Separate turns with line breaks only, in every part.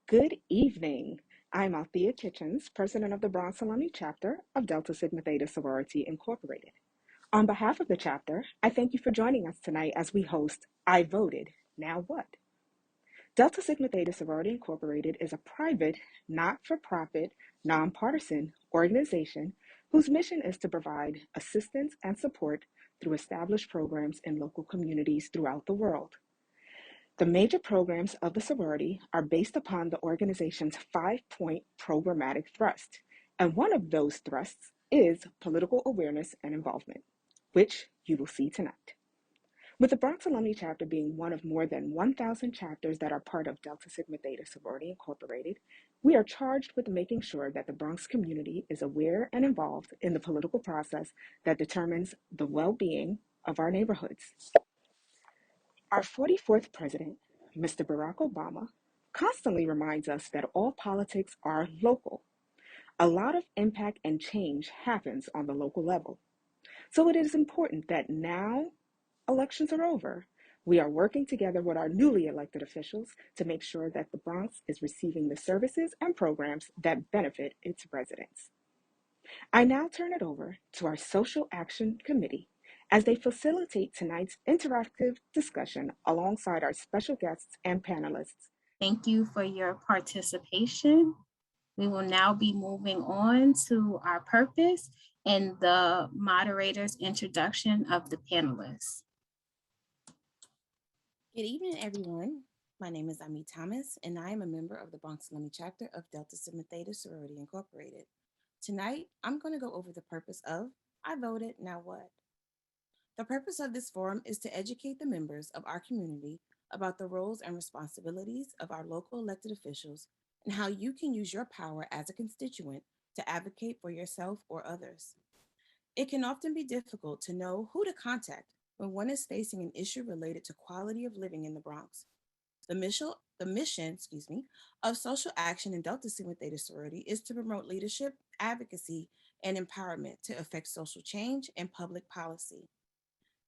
Good evening. I'm Althea Kitchens, president of the Bronx Alumni chapter of Delta Sigma Theta Sorority Incorporated. On behalf of the chapter, I thank you for joining us tonight as we host I Voted, Now What? Delta Sigma Theta Sorority Incorporated is a private, not-for-profit, nonpartisan organization whose mission is to provide assistance and support through established programs in local communities throughout the world. The major programs of the sorority are based upon the organization's 5-point programmatic thrust, and one of those thrusts is political awareness and involvement, which you will see tonight. With the Bronx Alumni chapter being one of more than 1,000 chapters that are part of Delta Sigma Theta Sorority Incorporated, we are charged with making sure that the Bronx community is aware and involved in the political process that determines the well-being of our neighborhoods. Our 44th president, Mr. Barack Obama, constantly reminds us that all politics are local. A lot of impact and change happens on the local level. So it is important that now elections are over, we are working together with our newly elected officials to make sure that the Bronx is receiving the services and programs that benefit its residents. I now turn it over to our Social Action Committee as they facilitate tonight's interactive discussion alongside our special guests and panelists.
Thank you for your participation. We will now be moving on to our purpose and the moderator's introduction of the panelists.
Good evening, everyone. My name is Ami Thomas, and I am a member of the Bronx Alumni chapter of Delta Sigma Theta Sorority Incorporated. Tonight, I'm going to go over the purpose of I Voted, Now What? The purpose of this forum is to educate the members of our community about the roles and responsibilities of our local elected officials and how you can use your power as a constituent to advocate for yourself or others. It can often be difficult to know who to contact when one is facing an issue related to quality of living in the Bronx. The mission of social action in Delta Sigma Theta sorority is to promote leadership, advocacy, and empowerment to affect social change and public policy.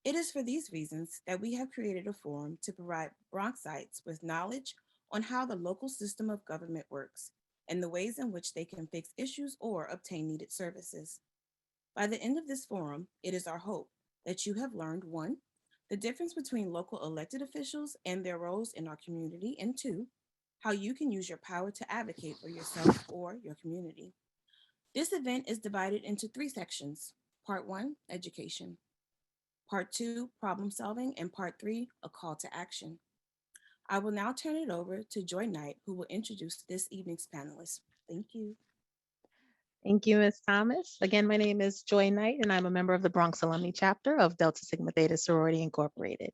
It is for these reasons that we have created a forum to provide Bronxites with knowledge on how the local system of government works and the ways in which they can fix issues or obtain needed services. By the end of this forum, it is our hope that you have learned 1, the difference between local elected officials and their roles in our community, and 2, how you can use your power to advocate for yourself or your community. This event is divided into 3 sections. Part 1, education. Part 2, problem solving, and Part 3, a call to action. I will now turn it over to Joy Knight, who will introduce this evening's panelists. Thank you.
Thank you, Ms. Thomas. Again, my name is Joy Knight, and I'm a member of the Bronx Alumni chapter of Delta Sigma Theta Sorority Incorporated.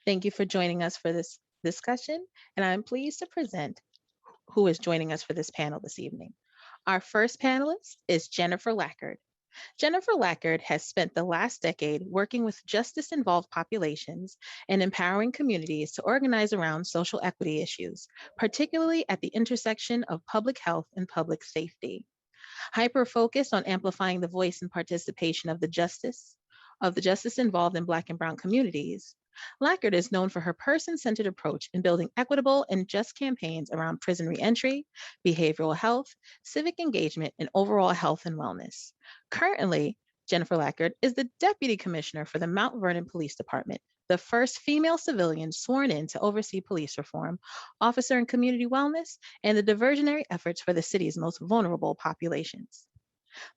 Thank you for joining us for this discussion, and I'm pleased to present who is joining us for this panel this evening. Our first panelist is Jennifer Lackard. Jennifer Lackard has spent the last decade working with justice-involved populations and empowering communities to organize around social equity issues, particularly at the intersection of public health and public safety. Hyper-focused on amplifying the voice and participation of the justice involved in Black and Brown communities, Lackard is known for her person-centered approach in building equitable and just campaigns around prison reentry, behavioral health, civic engagement, and overall health and wellness. Currently, Jennifer Lackard is the Deputy Commissioner for the Mount Vernon Police Department, the first female civilian sworn in to oversee police reform, officer and community wellness, and the diversionary efforts for the city's most vulnerable populations.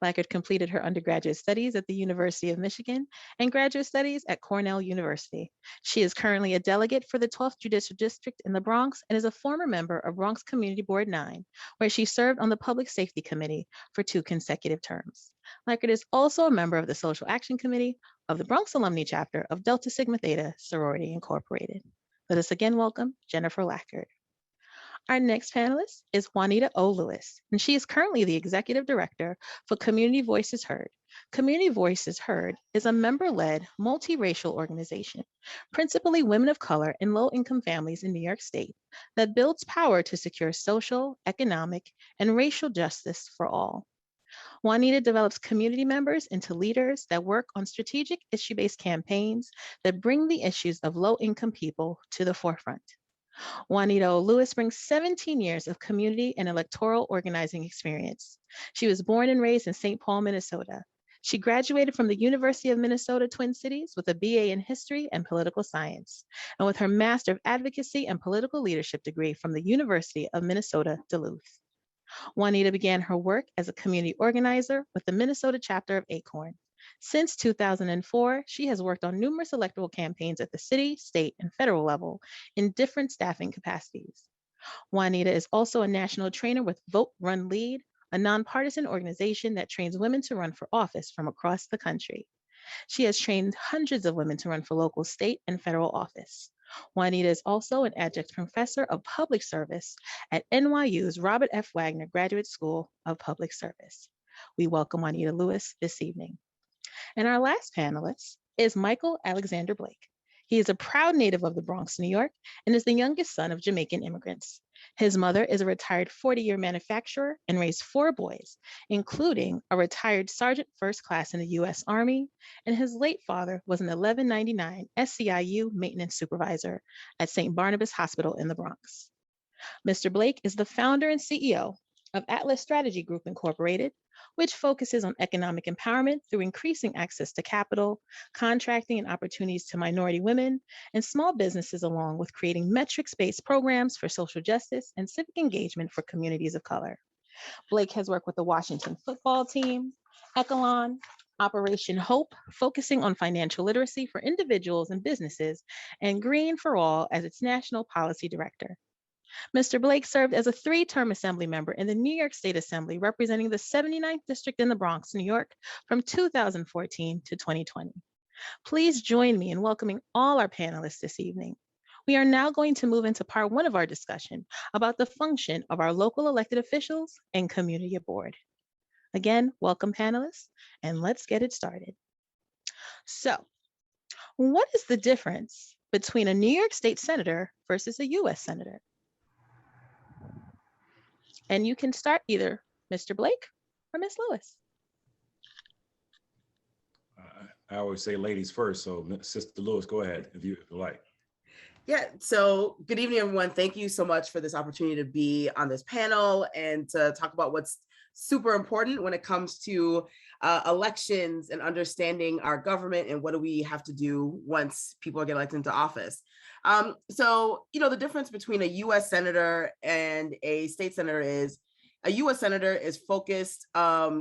Lackard completed her undergraduate studies at the University of Michigan and graduate studies at Cornell University. She is currently a delegate for the 12th Judicial District in the Bronx and is a former member of Bronx Community Board 9, where she served on the Public Safety Committee for 2 consecutive terms. Lackard is also a member of the Social Action Committee of the Bronx Alumni chapter of Delta Sigma Theta Sorority Incorporated. Let us again welcome Jennifer Lackard. Our next panelist is Juanita O. Lewis, and she is currently the Executive Director for Community Voices Heard. Community Voices Heard is a member-led, multiracial organization, principally women of color and low-income families in New York State, that builds power to secure social, economic, and racial justice for all. Juanita develops community members into leaders that work on strategic issue-based campaigns that bring the issues of low-income people to the forefront. Juanita Lewis brings 17 years of community and electoral organizing experience. She was born and raised in St. Paul, Minnesota. She graduated from the University of Minnesota Twin Cities with a BA in History and Political Science, and with her Master of Advocacy and Political Leadership degree from the University of Minnesota Duluth. Juanita began her work as a community organizer with the Minnesota chapter of ACORN. Since 2004, she has worked on numerous electoral campaigns at the city, state, and federal level in different staffing capacities. Juanita is also a national trainer with Vote, Run, Lead, a nonpartisan organization that trains women to run for office from across the country. She has trained hundreds of women to run for local, state, and federal office. Juanita is also an adjunct professor of public service at NYU's Robert F. Wagner Graduate School of Public Service. We welcome Juanita Lewis this evening. And our last panelist is Michael Alexander Blake. He is a proud native of the Bronx, New York, and is the youngest son of Jamaican immigrants. His mother is a retired 40-year manufacturer and raised 4 boys, including a retired Sergeant First Class in the U.S. Army, and his late father was an 1199 SCIU maintenance supervisor at St. Barnabas Hospital in the Bronx. Mr. Blake is the founder and CEO of Atlas Strategy Group Incorporated, which focuses on economic empowerment through increasing access to capital, contracting and opportunities to minority women, and small businesses, along with creating metrics-based programs for social justice and civic engagement for communities of color. Blake has worked with the Washington football team, Echelon, Operation Hope, focusing on financial literacy for individuals and businesses, and Green for All as its national policy director. Mr. Blake served as a 3-term assembly member in the New York State Assembly, representing the 79th District in the Bronx, New York, from 2014 to 2020. Please join me in welcoming all our panelists this evening. We are now going to move into part 1 of our discussion about the function of our local elected officials and community board. Again, welcome panelists, and let's get it started. So, what is the difference between a New York State Senator versus a US Senator? And you can start either Mr. Blake or Ms. Lewis.
I always say ladies first, so Sister Lewis, go ahead if you like.
Yeah, so good evening, everyone. Thank you so much for this opportunity to be on this panel and to talk about what's super important when it comes to elections and understanding our government and what do we have to do once people get elected into office. So, the difference between a US Senator and a state senator is a US Senator is focused,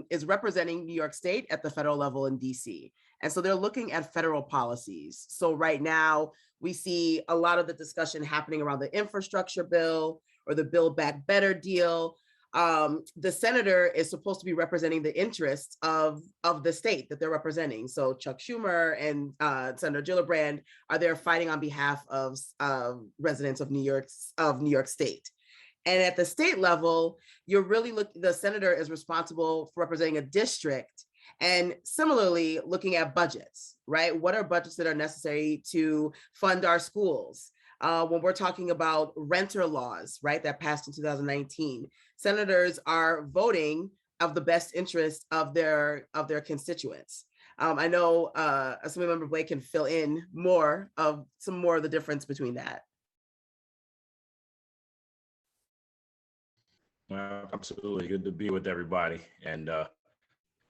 is representing New York State at the federal level in DC. And so they're looking at federal policies. So right now, we see a lot of the discussion happening around the infrastructure bill or the Build Back Better deal. The senator is supposed to be representing the interests of the state that they're representing. So Chuck Schumer and Senator Gillibrand are there fighting on behalf of residents of New York State. And at the state level, you're really the senator is responsible for representing a district and similarly looking at budgets, right? What are budgets that are necessary to fund our schools? When we're talking about renter laws, right, that passed in 2019, senators are voting of the best interest of their constituents. I know Assemblymember Blake can fill in some more of the difference between that.
Absolutely, good to be with everybody. And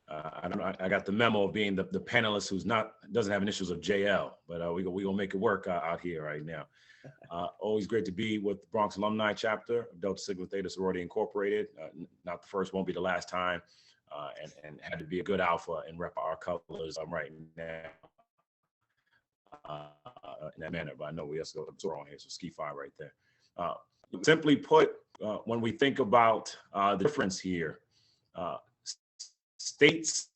I got the memo of being the panelist who's doesn't have initials of JL, but we gonna make it work out here right now. Always great to be with the Bronx Alumni chapter of Delta Sigma Theta Sorority Incorporated. Not the first, won't be the last time, and had to be a good alpha and rep our colors right now in that manner. But I know we have to go to on here, so ski fire right there. Simply put, when we think about the difference here, states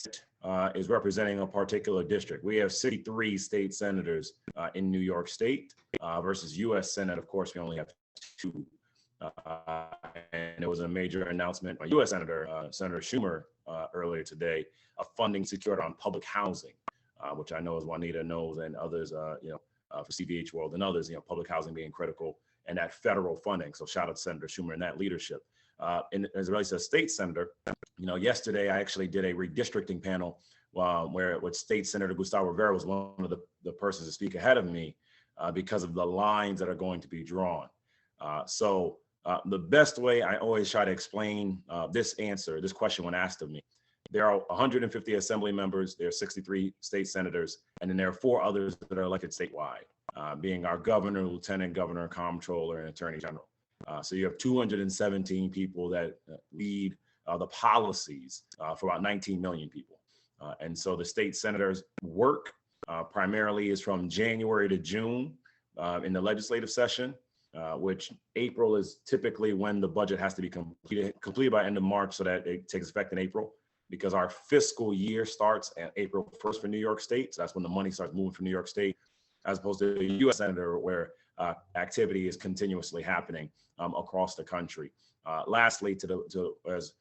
is representing a particular district. We have 63 state senators in New York State versus U.S. Senate. Of course, we only have 2. And there was a major announcement by U.S. Senator Schumer earlier today of funding secured on public housing, which I know as Juanita knows and others, for CVH World and others, public housing being critical and that federal funding. So shout out to Senator Schumer and that leadership. And as it relates to a state senator, yesterday I actually did a redistricting panel where State Senator Gustavo Rivera was one of the persons to speak ahead of me because of the lines that are going to be drawn. The best way I always try to explain this question when asked of me, there are 150 assembly members, there are 63 state senators, and then there are 4 others that are elected statewide, being our governor, lieutenant governor, comptroller, and attorney general. So you have 217 people that lead the policies for about 19 million people. And so the state senators' work primarily is from January to June in the legislative session, which April is typically when the budget has to be completed by end of March so that it takes effect in April, because our fiscal year starts at April 1st for New York State. So that's when the money starts moving from New York State, as opposed to the U.S. Senator, where activity is continuously happening across the country. Lastly, as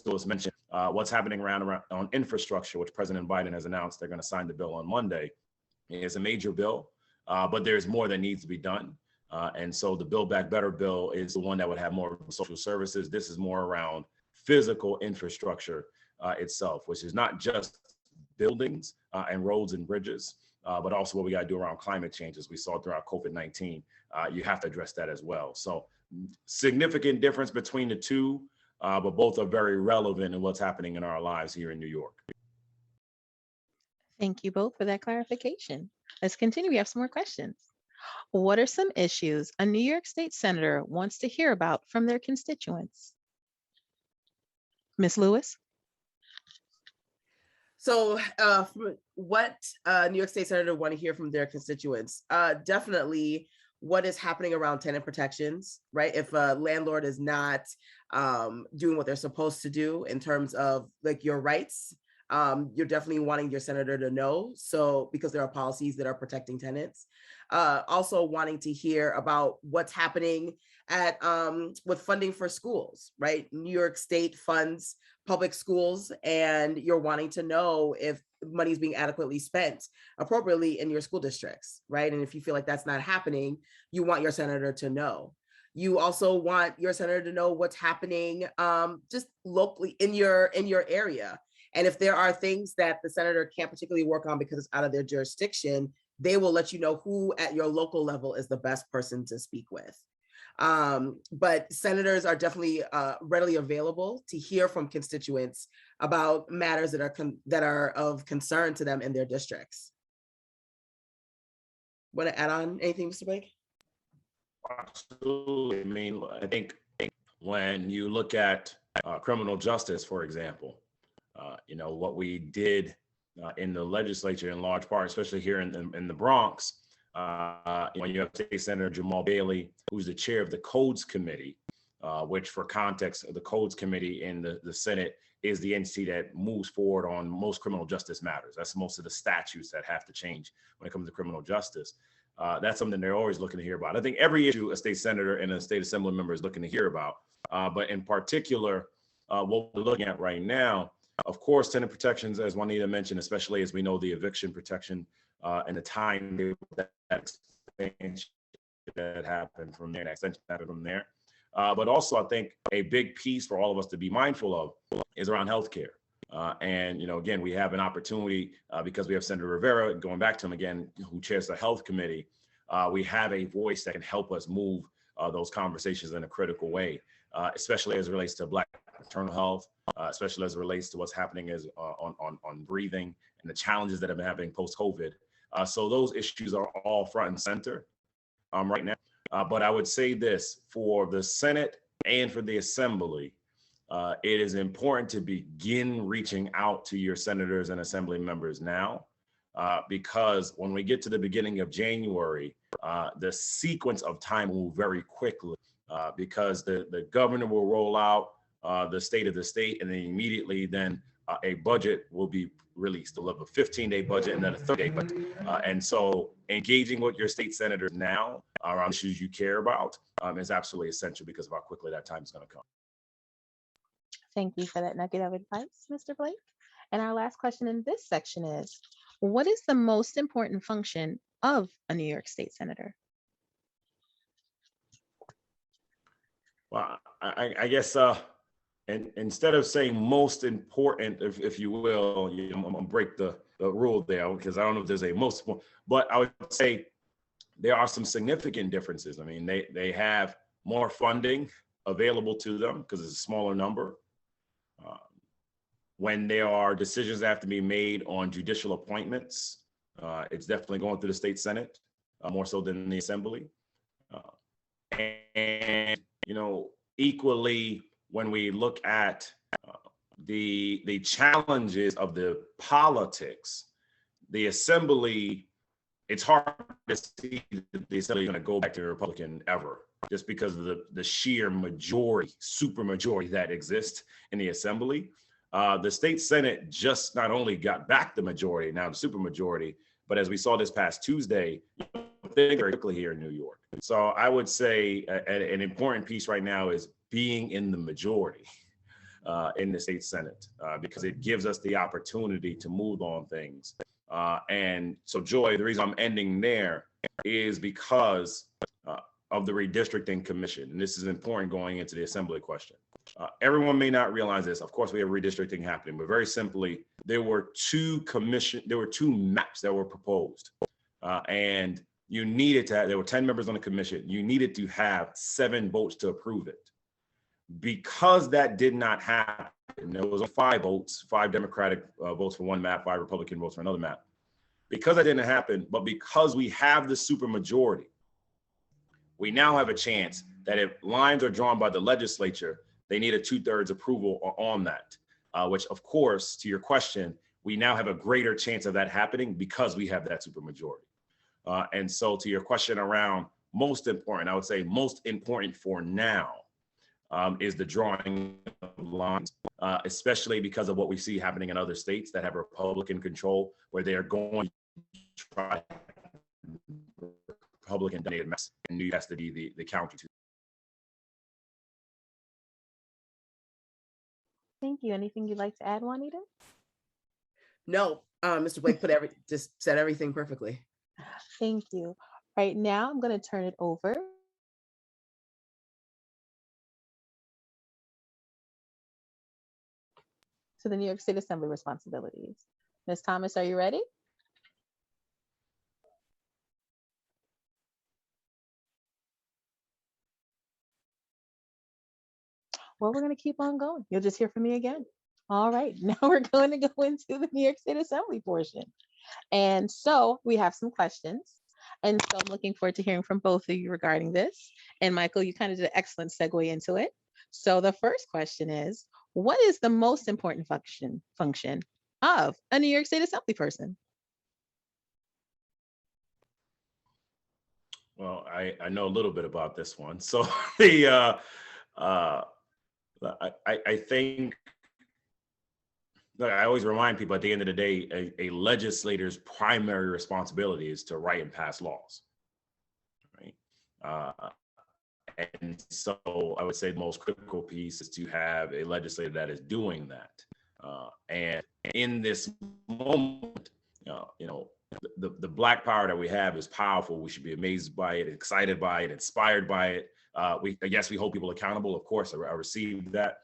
was mentioned, what's happening around on infrastructure, which President Biden has announced they're going to sign the bill on Monday, is a major bill, but there's more that needs to be done. And so the Build Back Better bill is the one that would have more social services. This is more around physical infrastructure itself, which is not just buildings and roads and bridges, but also what we got to do around climate change, as we saw throughout COVID-19. You have to address that as well. So significant difference between the two, but both are very relevant in what's happening in our lives here in New York.
Thank you both for that clarification. Let's continue. We have some more questions. What are some issues a New York State Senator wants to hear about from their constituents? Ms. Lewis?
So what New York State Senator want to hear from their constituents? Definitely what is happening around tenant protections, right? If a landlord is not doing what they're supposed to do in terms of like your rights, you're definitely wanting your senator to know. So because there are policies that are protecting tenants. Also wanting to hear about what's happening at with funding for schools, right? New York State funds public schools, and you're wanting to know if money is being adequately spent appropriately in your school districts, right? And if you feel like that's not happening, you want your senator to know. You also want your senator to know what's happening just locally in your area. And if there are things that the senator can't particularly work on because it's out of their jurisdiction, they will let you know who at your local level is the best person to speak with. But senators are definitely readily available to hear from constituents about matters that are of concern to them in their districts. Want to add on anything, Mr. Blake?
Absolutely. I mean, I think when you look at criminal justice, for example, what we did in the legislature in large part, especially here in the Bronx, when you have State Senator Jamal Bailey, who's the chair of the Codes Committee, which for context, the Codes Committee in the Senate is the entity that moves forward on most criminal justice matters. That's most of the statutes that have to change when it comes to criminal justice. That's something they're always looking to hear about. I think every issue a state senator and a state assembly member is looking to hear about, but in particular, what we're looking at right now, of course, tenant protections, as Juanita mentioned, especially as we know the eviction protection and the time that expansion that happened from there, that extension happened from there. But also, I think a big piece for all of us to be mindful of is around healthcare. And again, we have an opportunity because we have Senator Rivera, going back to him again, who chairs the Health Committee. We have a voice that can help us move those conversations in a critical way, especially as it relates to Black maternal health, especially as it relates to what's happening on breathing and the challenges that have been happening post-COVID. So those issues are all front and center right now. But I would say this, for the Senate and for the Assembly, it is important to begin reaching out to your senators and assembly members now, because when we get to the beginning of January, the sequence of time will move very quickly, because the governor will roll out the state of the state, and then immediately a budget will be released. They'll have a 15-day budget and then a 30-day budget. And so engaging with your state senators now around issues you care about is absolutely essential because of how quickly that time is going to come.
Thank you for that nugget of advice, Mr. Blake. And our last question in this section is, what is the most important function of a New York State Senator?
Well, I guess, and instead of saying most important, if you will, I'm gonna break the rule there, because I don't know if there's a most, but I would say there are some significant differences. I mean, they have more funding available to them because it's a smaller number. When there are decisions that have to be made on judicial appointments, it's definitely going through the state Senate, more so than the Assembly. And, you know, equally, when we look at the challenges of the politics, the Assembly, it's hard to see that the Assembly is going to go back to a Republican ever, just because of the sheer majority, super majority that exists in the Assembly. The state Senate just not only got back the majority, now the super majority, but as we saw this past Tuesday, very quickly here in New York. So I would say an important piece right now is being in the majority in the state Senate, because it gives us the opportunity to move on things. And so, Joy, the reason I'm ending there is because of the redistricting commission. And this is important going into the Assembly question. Everyone may not realize this. Of course, we have redistricting happening, but very simply, there were two maps that were proposed. And you needed to have, there were 10 members on the commission. You needed to have 7 votes to approve it. Because that did not happen, there was 5 votes, 5 Democratic votes for one map, 5 Republican votes for another map. Because that didn't happen, but because we have the supermajority, we now have a chance that if lines are drawn by the legislature, they need a 2/3 approval on that, which of course, to your question, we now have a greater chance of that happening because we have that supermajority. And so to your question around most important, I would say most important for now is the drawing of lines, especially because of what we see happening in other states that have Republican control, where they are going to try Republican dominated maps, and New York has to be the counter to.
Thank you. Anything you'd like to add, Juanita?
No, Mr. Blake just said everything perfectly.
Thank you. Right now, I'm going to turn it over to the New York State Assembly responsibilities. Ms. Thomas, are you ready? Well, we're going to keep on going. You'll just hear from me again. All right, now we're going to go into the New York State Assembly portion. And so we have some questions. And so I'm looking forward to hearing from both of you regarding this. And Michael, you kind of did an excellent segue into it. So the first question is, what is the most important function of a New York State Assembly person?
Well, I know a little bit about this one. So the I think, look, I always remind people at the end of the day, a legislator's primary responsibility is to write and pass laws, right? And so I would say the most critical piece is to have a legislator that is doing that. And in this moment, you know, the Black power that we have is powerful. We should be amazed by it, excited by it, inspired by it. We hold people accountable. Of course, I received that.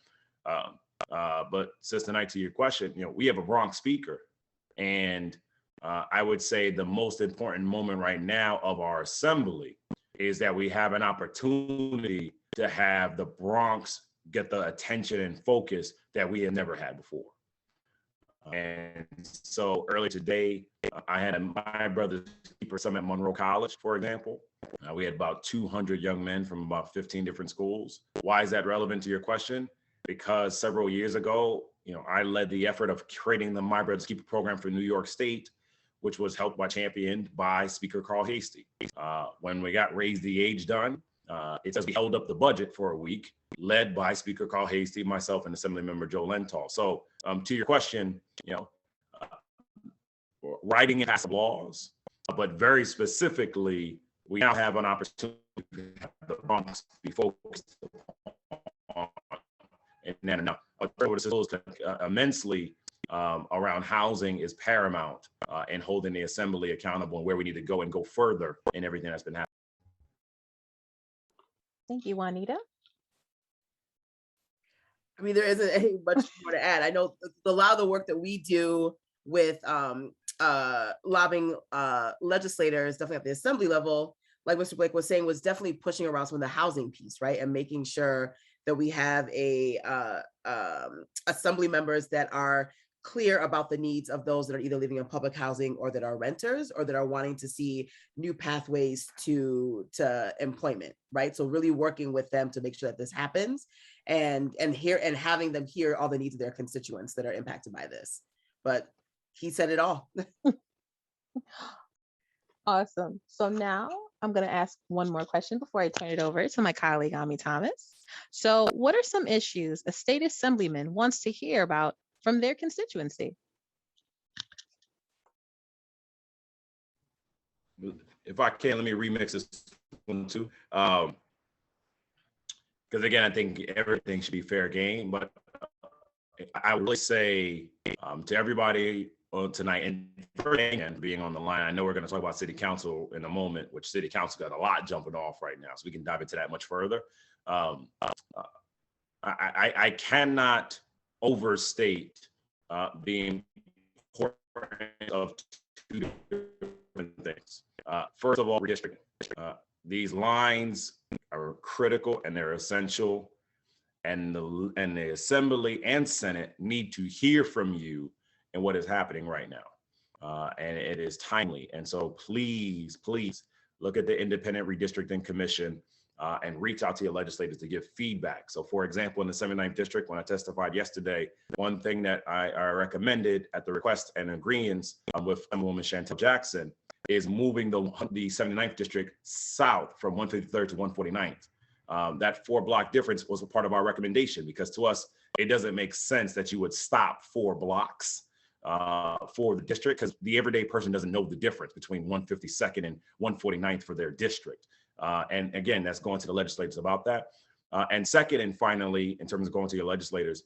But Sister Knight, to your question, you know, we have a Bronx speaker, and I would say the most important moment right now of our assembly is that we have an opportunity to have the Bronx get the attention and focus that we have never had before. And so earlier today, I had a My Brother's Keeper Summit at Monroe College, for example. We had about 200 young men from about 15 different schools. Why is that relevant to your question? Because several years ago, you know, I led the effort of creating the My Brother's Keeper program for New York State, which was helped by, championed by Speaker Carl Hastie. When we got Raise the Age done, it says we held up the budget for a week, led by Speaker Carl Hastie, myself, and Assemblymember Joe Lenthal. So to your question, you know, writing and passing laws, but very specifically, we now have an opportunity to have the Bronx be focused on. And then enough, immensely around housing is paramount and holding the assembly accountable and where we need to go and go further in everything that's been happening.
Thank you, Juanita.
I mean, there isn't any much more to add. I know a lot of the work that we do with lobbying legislators, definitely at the assembly level, like Mr. Blake was saying, was definitely pushing around some of the housing piece, right? And making sure that we have assembly members that are clear about the needs of those that are either living in public housing or that are renters or that are wanting to see new pathways to employment, right? So really working with them to make sure that this happens and having them hear all the needs of their constituents that are impacted by this. But he said it all.
Awesome. So now I'm going to ask one more question before I turn it over to my colleague, Ami Thomas. So what are some issues a state assemblyman wants to hear about from their constituency?
If I can, let me remix this one too. Because again, I think everything should be fair game, but I would really say to everybody tonight and being on the line, I know we're going to talk about city council in a moment, which city council got a lot jumping off right now, so we can dive into that much further. I cannot overstate the importance of two different things. First of all, redistricting. These lines are critical and they're essential, and the Assembly and Senate need to hear from you and what is happening right now. And it is timely. And so please look at the Independent Redistricting Commission and reach out to your legislators to give feedback. So for example, in the 79th district, when I testified yesterday, one thing that I recommended at the request and agreements with Assemblywoman Chantel Jackson is moving the 79th district south from 153rd to 149th. That 4-block difference was a part of our recommendation, because to us, it doesn't make sense that you would stop 4 blocks for the district, because the everyday person doesn't know the difference between 152nd and 149th for their district. And again, that's going to the legislators about that. And second, and finally, in terms of going to your legislators,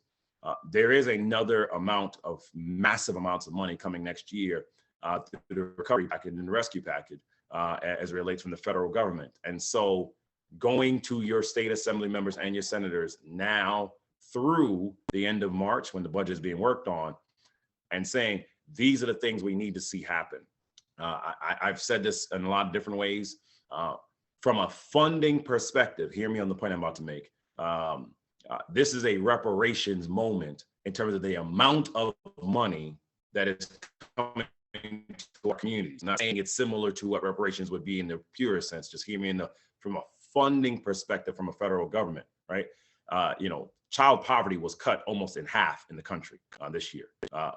there is another amount of massive amounts of money coming next year through the recovery package and the rescue package as it relates from the federal government. And so going to your state assembly members and your senators now through the end of March, when the budget is being worked on, and saying, these are the things we need to see happen. I've said this in a lot of different ways. From a funding perspective, hear me on the point I'm about to make. This is a reparations moment in terms of the amount of money that is coming to our communities. I'm not saying it's similar to what reparations would be in the purest sense. Just hear me from a funding perspective from a federal government, right? Child poverty was cut almost in half in the country this year.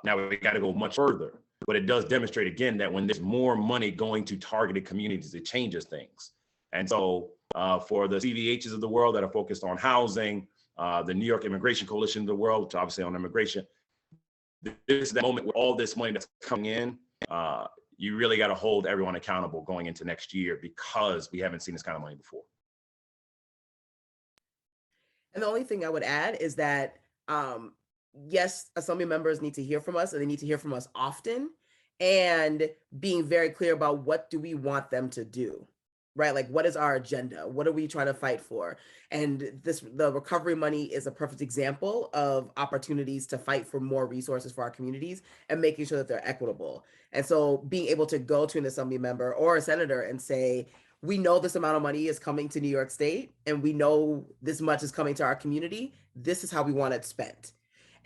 Now we got to go much further, but it does demonstrate again that when there's more money going to targeted communities, it changes things. And so for the CVHs of the world that are focused on housing, the New York Immigration Coalition of the world, which obviously on immigration, this is that moment where all this money that's coming in, you really got to hold everyone accountable going into next year, because we haven't seen this kind of money before.
And the only thing I would add is that, yes, assembly members need to hear from us, and they need to hear from us often, and being very clear about what do we want them to do, right? Like, what is our agenda? What are we trying to fight for? And the recovery money is a perfect example of opportunities to fight for more resources for our communities and making sure that they're equitable. And so being able to go to an assembly member or a senator and say, we know this amount of money is coming to New York State, and we know this much is coming to our community. This is how we want it spent.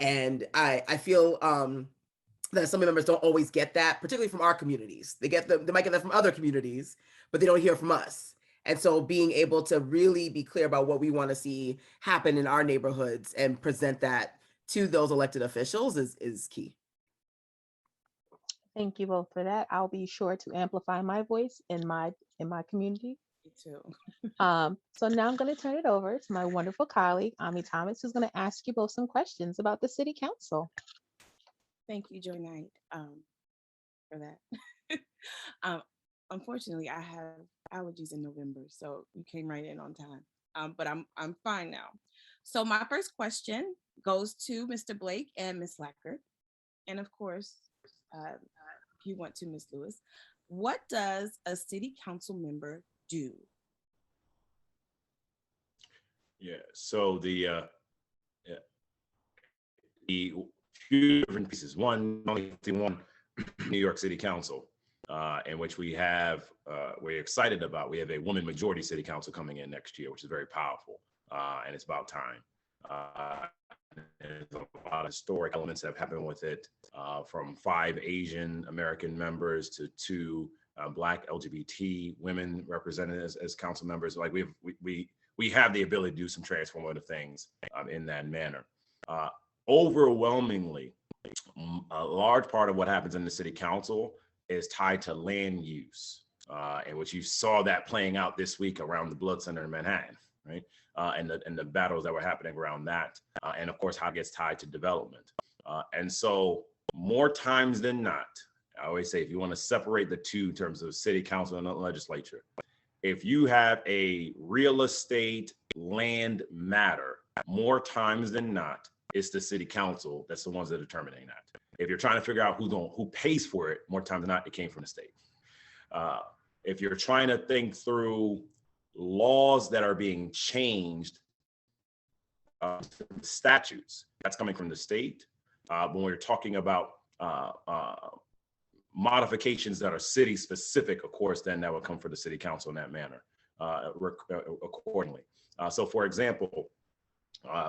And I feel that assembly members don't always get that, particularly from our communities. They might get that from other communities, but they don't hear from us. And so being able to really be clear about what we want to see happen in our neighborhoods and present that to those elected officials is key.
Thank you both for that. I'll be sure to amplify my voice in my community.
Me too.
So now I'm going to turn it over to my wonderful colleague, Ami Thomas, who's going to ask you both some questions about the City Council.
Thank you, Joy Knight, for that. Unfortunately, I have allergies in November, so you came right in on time. But I'm fine now. So my first question goes to Mr. Blake and Ms. Lackard, and of course, if you want to, Ms. Lewis. What does a city council member do?
Yeah, so the few different pieces. One, New York City Council. in which we're excited about. We have a woman majority city council coming in next year, which is very powerful, and it's about time. And a lot of historic elements have happened with it, from 5 Asian American members to 2 Black LGBT women represented as council members. Like we have the ability to do some transformative things in that manner. Overwhelmingly, a large part of what happens in the city council is tied to land use, in which you saw that playing out this week around the Blood Center in Manhattan, right? And the battles that were happening around that, and of course how it gets tied to development. And so more times than not, I always say, if you want to separate the two in terms of city council and the legislature, if you have a real estate land matter, more times than not, it's the city council that's the ones that are determining that. If you're trying to figure out who pays for it, more times than not, it came from the state. If you're trying to think through laws that are being changed, statutes, that's coming from the state. When we're talking about modifications that are city specific, of course, then that would come for the city council in that manner, accordingly. So for example,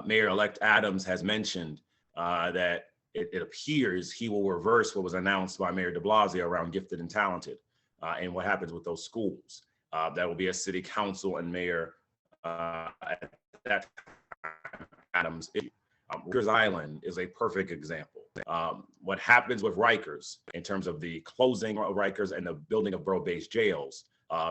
Mayor-elect Adams has mentioned that it appears he will reverse what was announced by Mayor de Blasio around gifted and talented, and what happens with those schools. That will be a city council and mayor at that time, Adams issue. Rikers Island is a perfect example. What happens with Rikers in terms of the closing of Rikers and the building of borough-based jails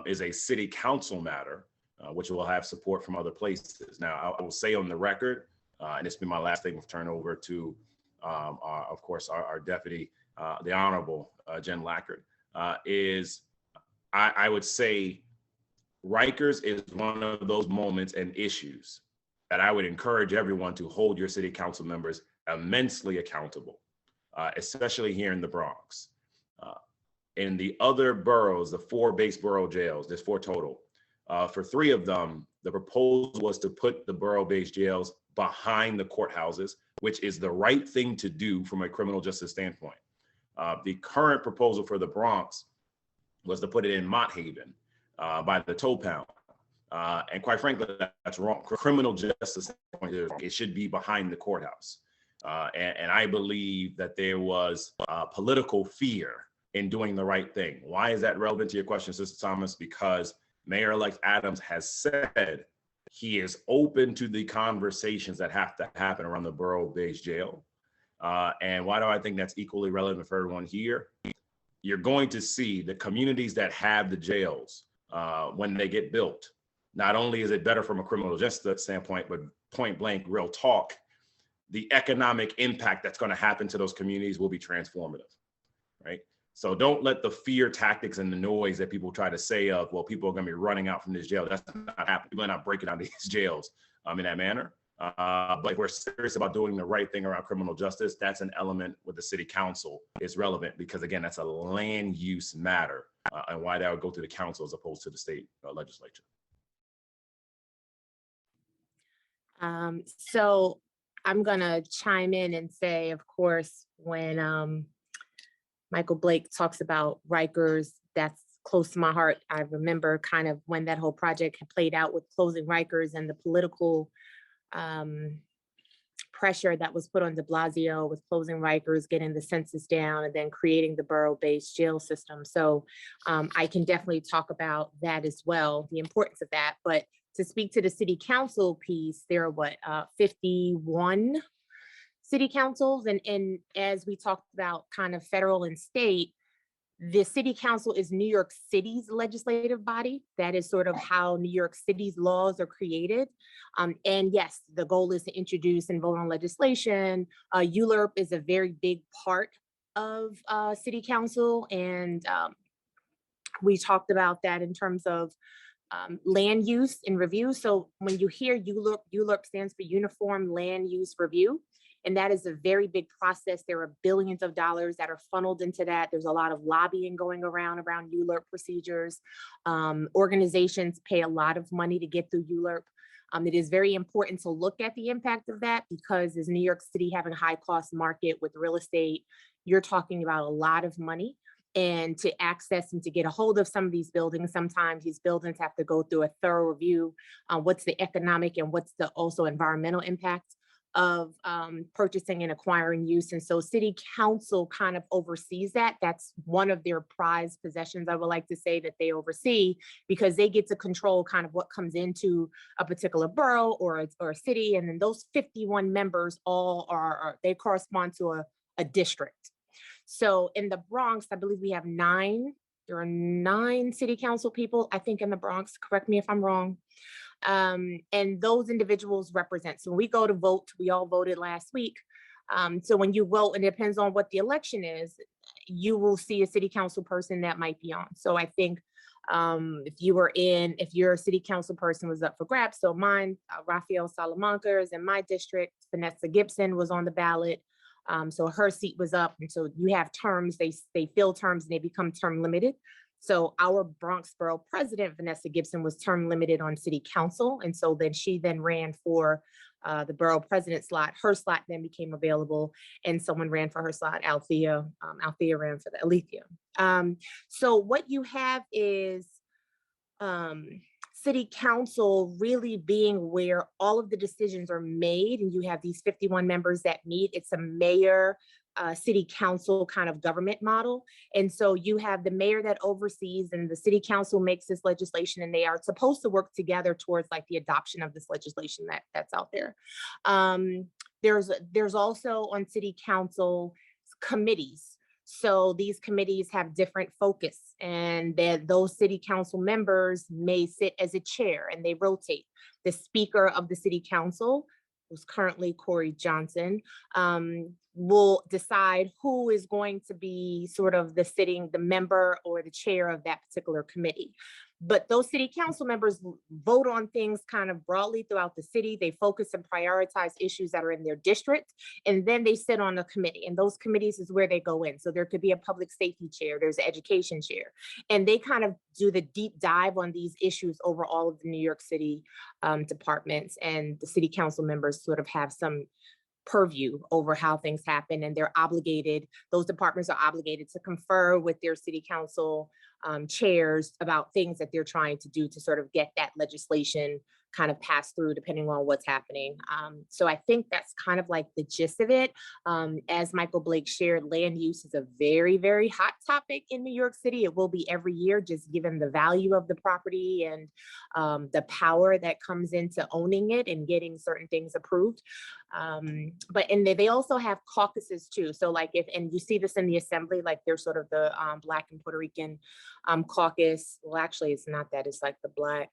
is a city council matter, which will have support from other places. Now, I will say on the record, and this will be my last thing, we'll turn over to, of course, our deputy, the Honorable Jen Lackard, is I would say Rikers is one of those moments and issues that I would encourage everyone to hold your city council members immensely accountable, especially here in the Bronx. In the other boroughs, the 4 base borough jails, there's 4 total. For 3 of them, the proposal was to put the borough-based jails behind the courthouses, which is the right thing to do from a criminal justice standpoint. The current proposal for the Bronx was to put it in Mott Haven by the tow pound. And quite frankly, that's wrong. Criminal justice, it should be behind the courthouse. And I believe that there was political fear in doing the right thing. Why is that relevant to your question, Sister Thomas? Because Mayor-elect Adams has said he is open to the conversations that have to happen around the borough-based jail. And why do I think that's equally relevant for everyone here? You're going to see the communities that have the jails when they get built. Not only is it better from a criminal justice standpoint, but point blank, real talk, the economic impact that's going to happen to those communities will be transformative, right? So don't let the fear tactics and the noise that people try to say of, well, people are going to be running out from this jail. That's not happening. People are not breaking out of these jails in that manner. But if we're serious about doing the right thing around criminal justice, that's an element with the city council is relevant because, again, that's a land use matter and why that would go through the council as opposed to the state legislature.
So I'm going to chime in and say, of course, when Michael Blake talks about Rikers, that's close to my heart. I remember kind of when that whole project had played out with closing Rikers and the political pressure that was put on de Blasio with closing Rikers, getting the census down, and then creating the borough-based jail system. So I can definitely talk about that as well, the importance of that. But to speak to the city council piece, there are 51 city councils. And as we talked about kind of federal and state, the city council is New York City's legislative body. That is sort of how New York City's laws are created. And yes, the goal is to introduce and vote on legislation. ULURP is a very big part of city council. And we talked about that in terms of land use and review. So when you hear ULURP, ULURP stands for Uniform Land Use Review. And that is a very big process. There are billions of dollars that are funneled into that. There's a lot of lobbying going around ULURP procedures. Organizations pay a lot of money to get through ULURP. It is very important to look at the impact of that because as New York City having a high cost market with real estate, you're talking about a lot of money And to access and to get a hold of some of these buildings, sometimes these buildings have to go through a thorough review on what's the economic and what's the also environmental impact of purchasing and acquiring use. And so city council kind of oversees that. That's one of their prized possessions, I would like to say, that they oversee, because they get to control kind of what comes into a particular borough or a city. And then those 51 members all they correspond to a district. So in the Bronx, I believe we have there are 9 city council people, I think, in the Bronx. Correct me if I'm wrong. And those individuals represent. So when we go to vote, we all voted last week. So when you vote, and it depends on what the election is, you will see a city council person that might be on. So I think if your city council person was up for grabs, so mine, Raphael Salamanca is in my district, Vanessa Gibson was on the ballot. So her seat was up. And so you have terms, they fill terms and they become term limited. So our Bronx Borough President, Vanessa Gibson, was term limited on city council. And so then she ran for the borough president slot. Her slot then became available and someone ran for her slot. Althea ran for the Alethea. So what you have is city council really being where all of the decisions are made, and you have these 51 members that meet. It's a mayor, city council kind of government model. And so you have the mayor that oversees, and the city council makes this legislation, and they are supposed to work together towards like the adoption of this legislation that's out there. There's also on city council committees. So these committees have different focus, and those city council members may sit as a chair and they rotate. The speaker of the city council, who's currently Corey Johnson, will decide who is going to be sort of the member or the chair of that particular committee. But those city council members vote on things kind of broadly throughout the city. They focus and prioritize issues that are in their district, and then they sit on a committee, and those committees is where they go in. So there could be a public safety chair, there's an education chair, and they kind of do the deep dive on these issues over all of the New York City departments, and the city council members sort of have some purview over how things happen, and those departments are obligated to confer with their city council chairs about things that they're trying to do to sort of get that legislation kind of pass through depending on what's happening. So I think that's kind of like the gist of it. As Michael Blake shared, land use is a very, very hot topic in New York City. It will be every year, just given the value of the property and the power that comes into owning it and getting certain things approved. But they also have caucuses too. So like and you see this in the assembly, like there's sort of the Black and Puerto Rican caucus. Well, actually it's not that, it's like the Black,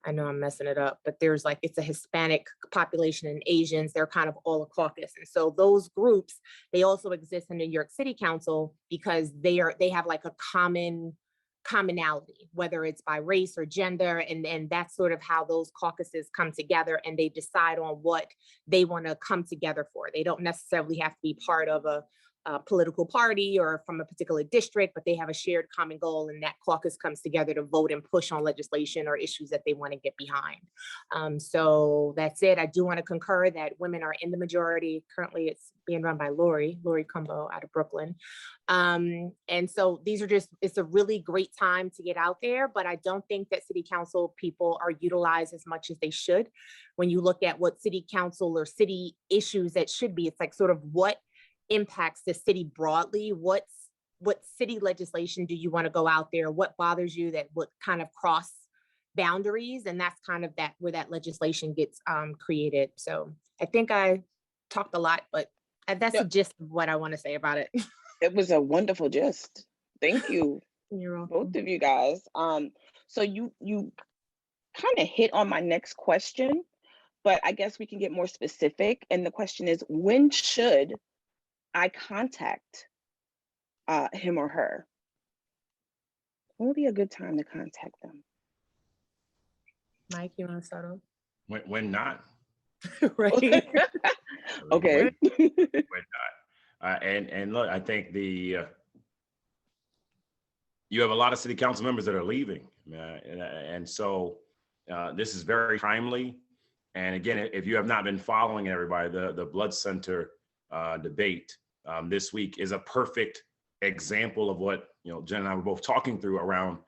I know I'm messing it up, but it's a Hispanic population and Asians, they're kind of all a caucus. And so those groups, they also exist in New York City Council because they have like a commonality, whether it's by race or gender. And that's sort of how those caucuses come together, and they decide on what they want to come together for. They don't necessarily have to be part of a political party or from a particular district, but they have a shared common goal, and that caucus comes together to vote and push on legislation or issues that they want to get behind. So that's it. I do want to concur that women are in the majority. Currently, it's being run by Lori Cumbo out of Brooklyn. And so it's a really great time to get out there, but I don't think that city council people are utilized as much as they should. When you look at what city council or city issues that should be, it's like sort of what impacts the city broadly. What city legislation do you want to go out there? What bothers you that would kind of cross boundaries? And that's kind of where that legislation gets created. So I think I talked a lot, but that's the gist of what I want to say about it.
It was a wonderful gist. Thank you.
You're welcome.
Both of you guys. So you kind of hit on my next question, but I guess we can get more specific. And the question is, when should I contact him or her? What would be a good time to contact them?
Mike, you want to start off?
When not?
Right.
Okay.
When not. And look, I think you have a lot of city council members that are leaving. And so this is very timely. And again, if you have not been following everybody, the blood center debate this week is a perfect example of what, Jen and I were both talking through around,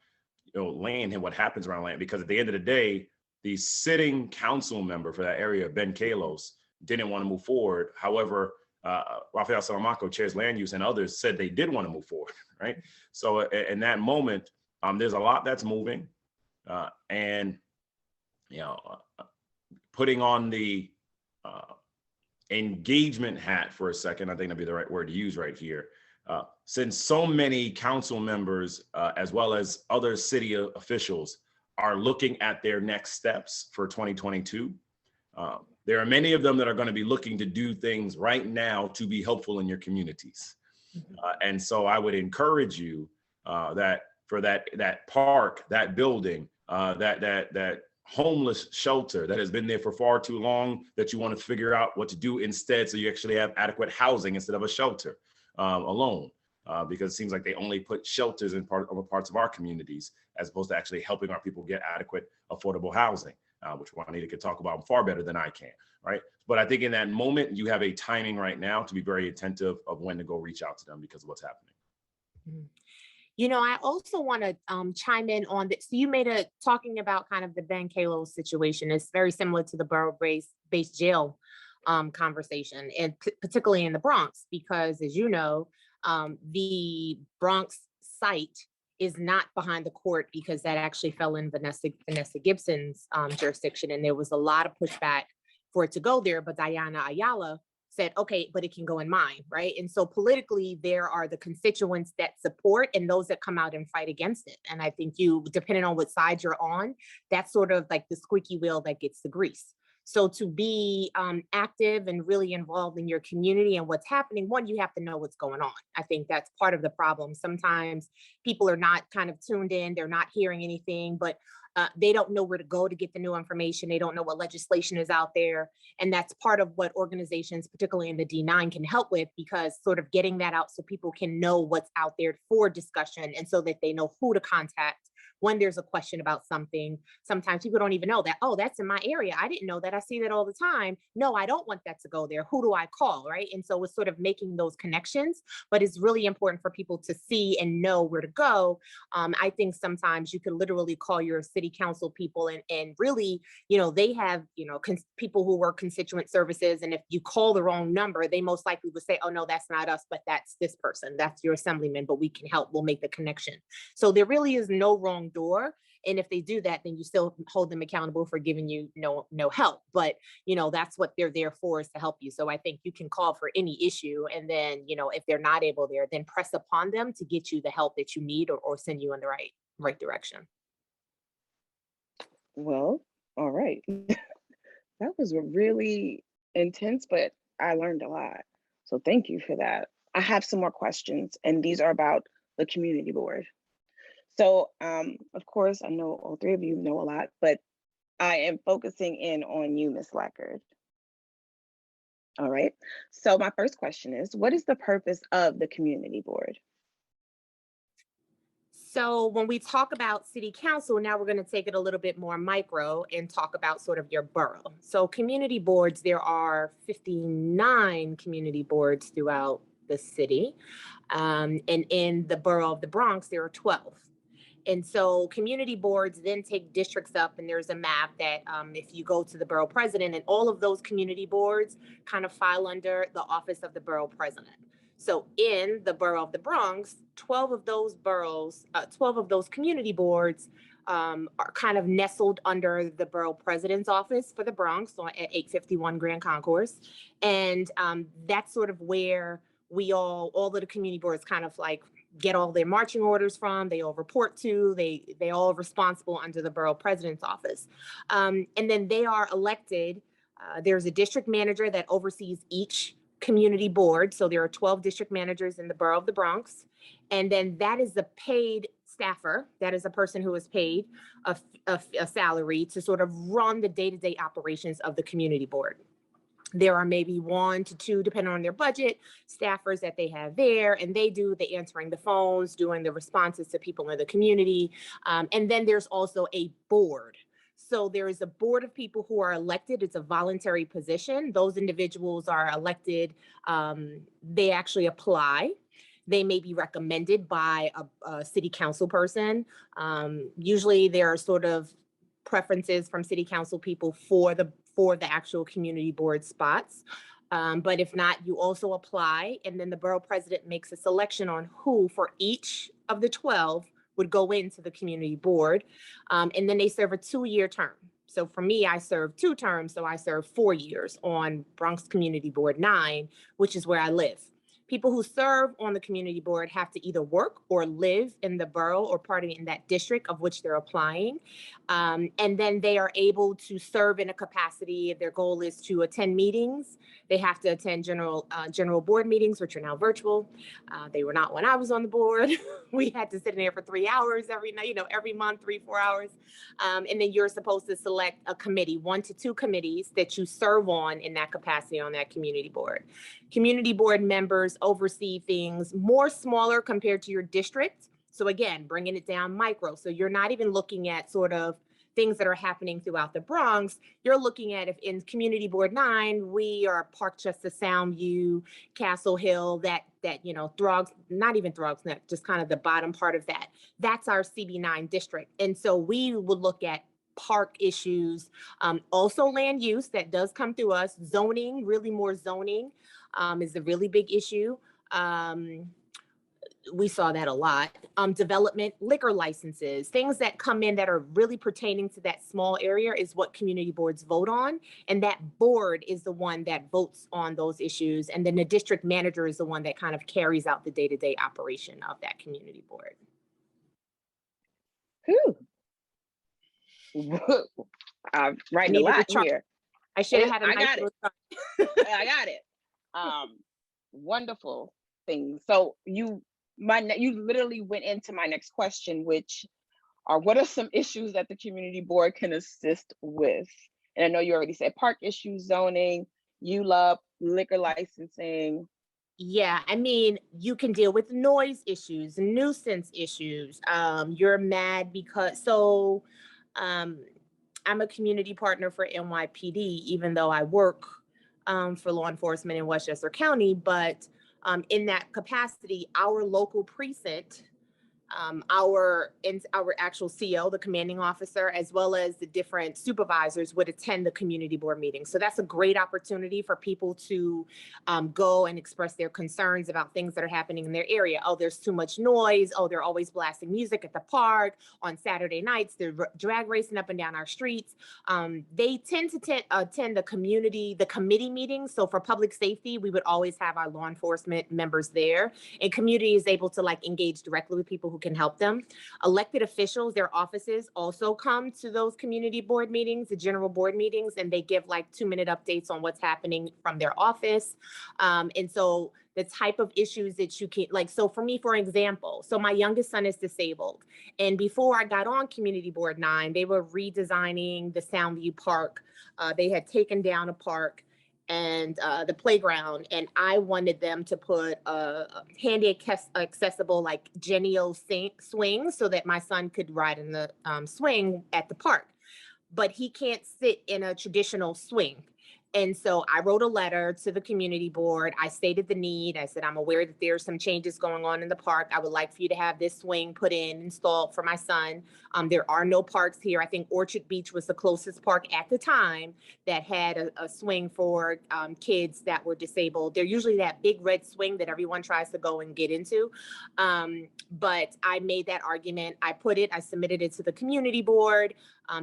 land and what happens around land, because at the end of the day, the sitting council member for that area, Ben Kalos, didn't want to move forward. However, Rafael Salamaco, chairs land use, and others said they did want to move forward, right? So in that moment, there's a lot that's moving, and putting on the engagement hat for a second, I think that'd be the right word to use right here. Since so many council members, as well as other city officials, are looking at their next steps for 2022, there are many of them that are going to be looking to do things right now to be helpful in your communities. And so I would encourage you that for that park, that building, that homeless shelter that has been there for far too long, that you want to figure out what to do instead, so you actually have adequate housing instead of a shelter alone. Because it seems like they only put shelters in parts of our communities, as opposed to actually helping our people get adequate, affordable housing, which Juanita could talk about far better than I can, right? But I think in that moment, you have a timing right now to be very attentive of when to go reach out to them because of what's happening.
I also want to chime in on this. So you made talking about kind of the Ben Kalos situation. It's very similar to the borough-based jail conversation, and particularly in the Bronx, because as you know, the Bronx site is not behind the court because that actually fell in Vanessa Gibson's jurisdiction. And there was a lot of pushback for it to go there, but Diana Ayala said, okay, but it can go in mine, right? And so politically, there are the constituents that support and those that come out and fight against it. And I think depending on what side you're on, that's sort of like the squeaky wheel that gets the grease. So to be active and really involved in your community and what's happening, one, you have to know what's going on. I think that's part of the problem. Sometimes people are not kind of tuned in, they're not hearing anything, but they don't know where to go to get the new information. They don't know what legislation is out there. And that's part of what organizations, particularly in the D9, can help with, because sort of getting that out so people can know what's out there for discussion, and so that they know who to contact when there's a question about something. Sometimes people don't even know that, oh, that's in my area. I didn't know that. I see that all the time. No, I don't want that to go there. Who do I call, right? And so it's sort of making those connections, but it's really important for people to see and know where to go. I think sometimes you could literally call your city council people and really, they have, people who work constituent services. And if you call the wrong number, they most likely would say, oh, no, that's not us, but that's this person. That's your assemblyman, but we can help. We'll make the connection. So there really is no wrong door. And if they do that, then you still hold them accountable for giving you no help. But, that's what they're there for, is to help you. So I think you can call for any issue. And then, if they're not able there, then press upon them to get you the help that you need, or send you in the right direction.
Well, all right. That was really intense, but I learned a lot. So thank you for that. I have some more questions, and these are about the community board. So, of course, I know all three of you know a lot, but I am focusing in on you, Ms. Lackard. All right. So my first question is, what is the purpose of the community board?
So when we talk about city council, now we're going to take it a little bit more micro and talk about sort of your borough. So community boards, there are 59 community boards throughout the city. And in the borough of the Bronx, there are 12. And so community boards then take districts up, and there's a map that if you go to the borough president, and all of those community boards kind of file under the office of the borough president. So in the borough of the Bronx, 12 of those community boards are kind of nestled under the borough president's office for the Bronx, so at 851 Grand Concourse. And that's sort of where all of the community boards kind of like get all their marching orders from, they all report to, they all responsible under the borough president's office. And then they are elected. There's a district manager that oversees each community board. So there are 12 district managers in the borough of the Bronx. And then that is the paid staffer. That is a person who is paid a salary to sort of run the day-to-day operations of the community board. There are maybe 1 to 2, depending on their budget, staffers that they have there, and they do the answering the phones, doing the responses to people in the community. And then there's also a board. So there is a board of people who are elected. It's a voluntary position. Those individuals are elected. They actually apply they may be recommended by a city council person. Usually there are sort of preferences from city council people for the actual community board spots. But if not, you also apply, and then the borough president makes a selection on who for each of the 12 would go into the community board. And then they serve a 2-year term. So for me, I served 2 terms, so I served 4 years on Bronx Community Board 9, which is where I live. People who serve on the community board have to either work or live in the borough or party in that district of which they're applying. And then they are able to serve in a capacity. Their goal is to attend meetings. They have to attend general board meetings, which are now virtual. They were not when I was on the board. We had to sit in there for 3 hours every night, every month, 3-4 hours. And then you're supposed to select a committee, 1 to 2 committees that you serve on in that capacity on that community board. Community board members oversee things more smaller compared to your district. So again, bringing it down micro. So you're not even looking at sort of things that are happening throughout the Bronx. You're looking at, if in Community Board 9, we are Park Justice, Soundview, Castle Hill, that Throgs, not even Throgs Neck, just kind of the bottom part of that. That's our CB9 district. And so we would look at park issues, also land use that does come through us, zoning, really more zoning is a really big issue. We saw that a lot. Development, liquor licenses, things that come in that are really pertaining to that small area is what community boards vote on. And that board is the one that votes on those issues. And then the district manager is the one that kind of carries out the day-to-day operation of that community board.
Whew. I'm writing a lot here.
I should have had a nice little chart.
I got it. Wonderful things. So you literally went into my next question, which are what are some issues that the community board can assist with? And I know you already said park issues, zoning, ULUP, liquor licensing.
Yeah, I mean, you can deal with noise issues, nuisance issues. You're mad because, I'm a community partner for NYPD, even though I work for law enforcement in Westchester County, but in that capacity, our local precinct, our actual CO, the commanding officer, as well as the different supervisors would attend the community board meeting. So that's a great opportunity for people to go and express their concerns about things that are happening in their area. Oh, there's too much noise. Oh, they're always blasting music at the park. On Saturday nights, they're drag racing up and down our streets. They tend to attend the committee meetings. So for public safety, we would always have our law enforcement members there, and community is able to engage directly with people who can help them. Elected officials, their offices also come to those community board meetings, the general board meetings, and they give 2-minute updates on what's happening from their office. And so the type of issues that you can, so for me, for example, so my youngest son is disabled. And before I got on Community Board 9, they were redesigning the Soundview Park. They had taken down a park and the playground, and I wanted them to put a handy accessible Genio swing so that my son could ride in the swing at the park, but he can't sit in a traditional swing. And so I wrote a letter to the community board. I stated the need. I said, I'm aware that there's some changes going on in the park. I would like for you to have this swing installed for my son. There are no parks here. I think Orchard Beach was the closest park at the time that had a swing for kids that were disabled. They're usually that big red swing that everyone tries to go and get into. But I made that argument. I submitted it to the community board.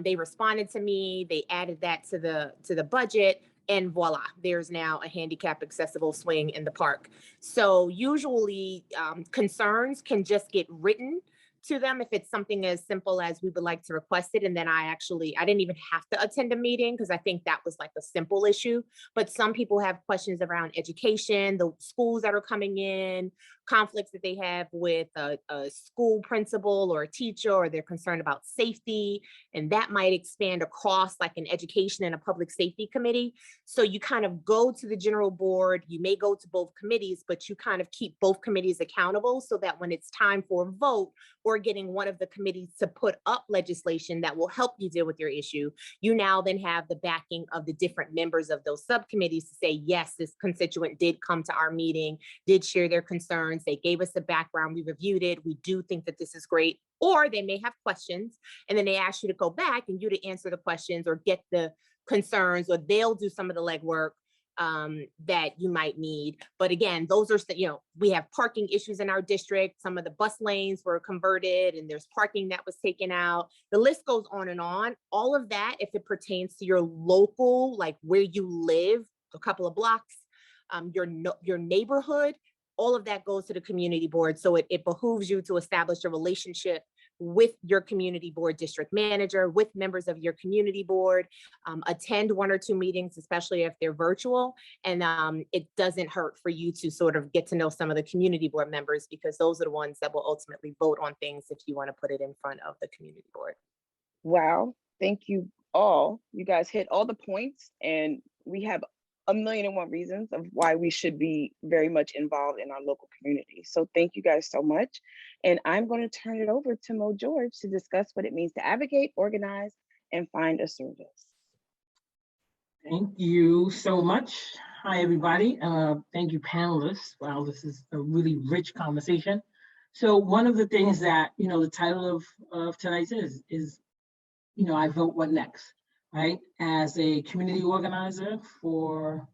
They responded to me. They added that to the budget. And voila, there's now a handicap accessible swing in the park. So usually concerns can just get written to them if it's something as simple as we would like to request it. And then I didn't even have to attend a meeting because I think that was a simple issue. But some people have questions around education, the schools that are coming in, conflicts that they have with a school principal or a teacher, or they're concerned about safety. And that might expand across an education and a public safety committee. So you kind of go to the general board, you may go to both committees, but you kind of keep both committees accountable so that when it's time for a vote or getting one of the committees to put up legislation that will help you deal with your issue, you now then have the backing of the different members of those subcommittees to say, yes, this constituent did come to our meeting, did share their concerns, concerns. They gave us the background, we reviewed it. We do think that this is great. Or they may have questions and then they ask you to go back and you to answer the questions or get the concerns, or they'll do some of the legwork that you might need. But again, those are, we have parking issues in our district. Some of the bus lanes were converted and there's parking that was taken out. The list goes on and on. All of that, if it pertains to your local, like where you live, a couple of blocks, your neighborhood, all of that goes to the community board. So it behooves you to establish a relationship with your community board district manager, with members of your community board, attend 1 or 2 meetings, especially if they're virtual. And it doesn't hurt for you to sort of get to know some of the community board members, because those are the ones that will ultimately vote on things if you want to put it in front of the community board.
Wow, thank you all. You guys hit all the points, and we have 1,000,001 reasons of why we should be very much involved in our local community. So thank you guys so much. And I'm going to turn it over to Mo George to discuss what it means to advocate, organize, and find a service.
Thank you so much. Hi, everybody. Thank you, panelists. Wow, this is a really rich conversation. So one of the things that, the title of tonight's is, I vote what next, right? As a community organizer for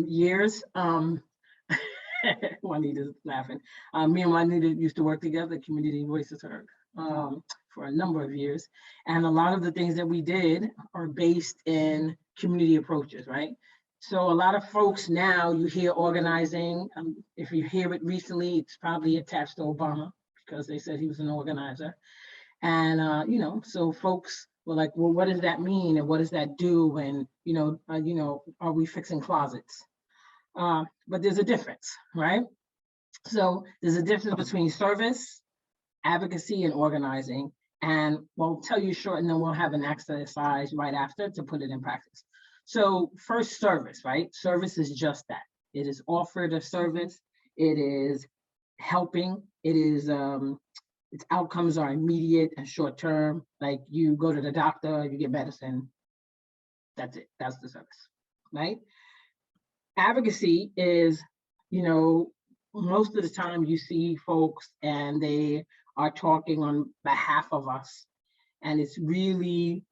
years, Juanita's laughing. Me and Juanita used to work together, Community Voices Heard, for a number of years. And a lot of the things that we did are based in community approaches, right? So a lot of folks now, you hear organizing. If you hear it recently, it's probably attached to Obama because they said he was an organizer. And, so folks were like, well, what does that mean? And what does that do? And, are we fixing closets? But there's a difference, right? So there's a difference between service, advocacy, and organizing. And we'll tell you short, and then we'll have an exercise right after to put it in practice. So first, service, right? Service is just that. It is offered a service. It is helping. It is, its outcomes are immediate and short term. Like you go to the doctor, you get medicine. That's it. That's the service, right? Advocacy is, most of the time you see folks and they are talking on behalf of us. And it's really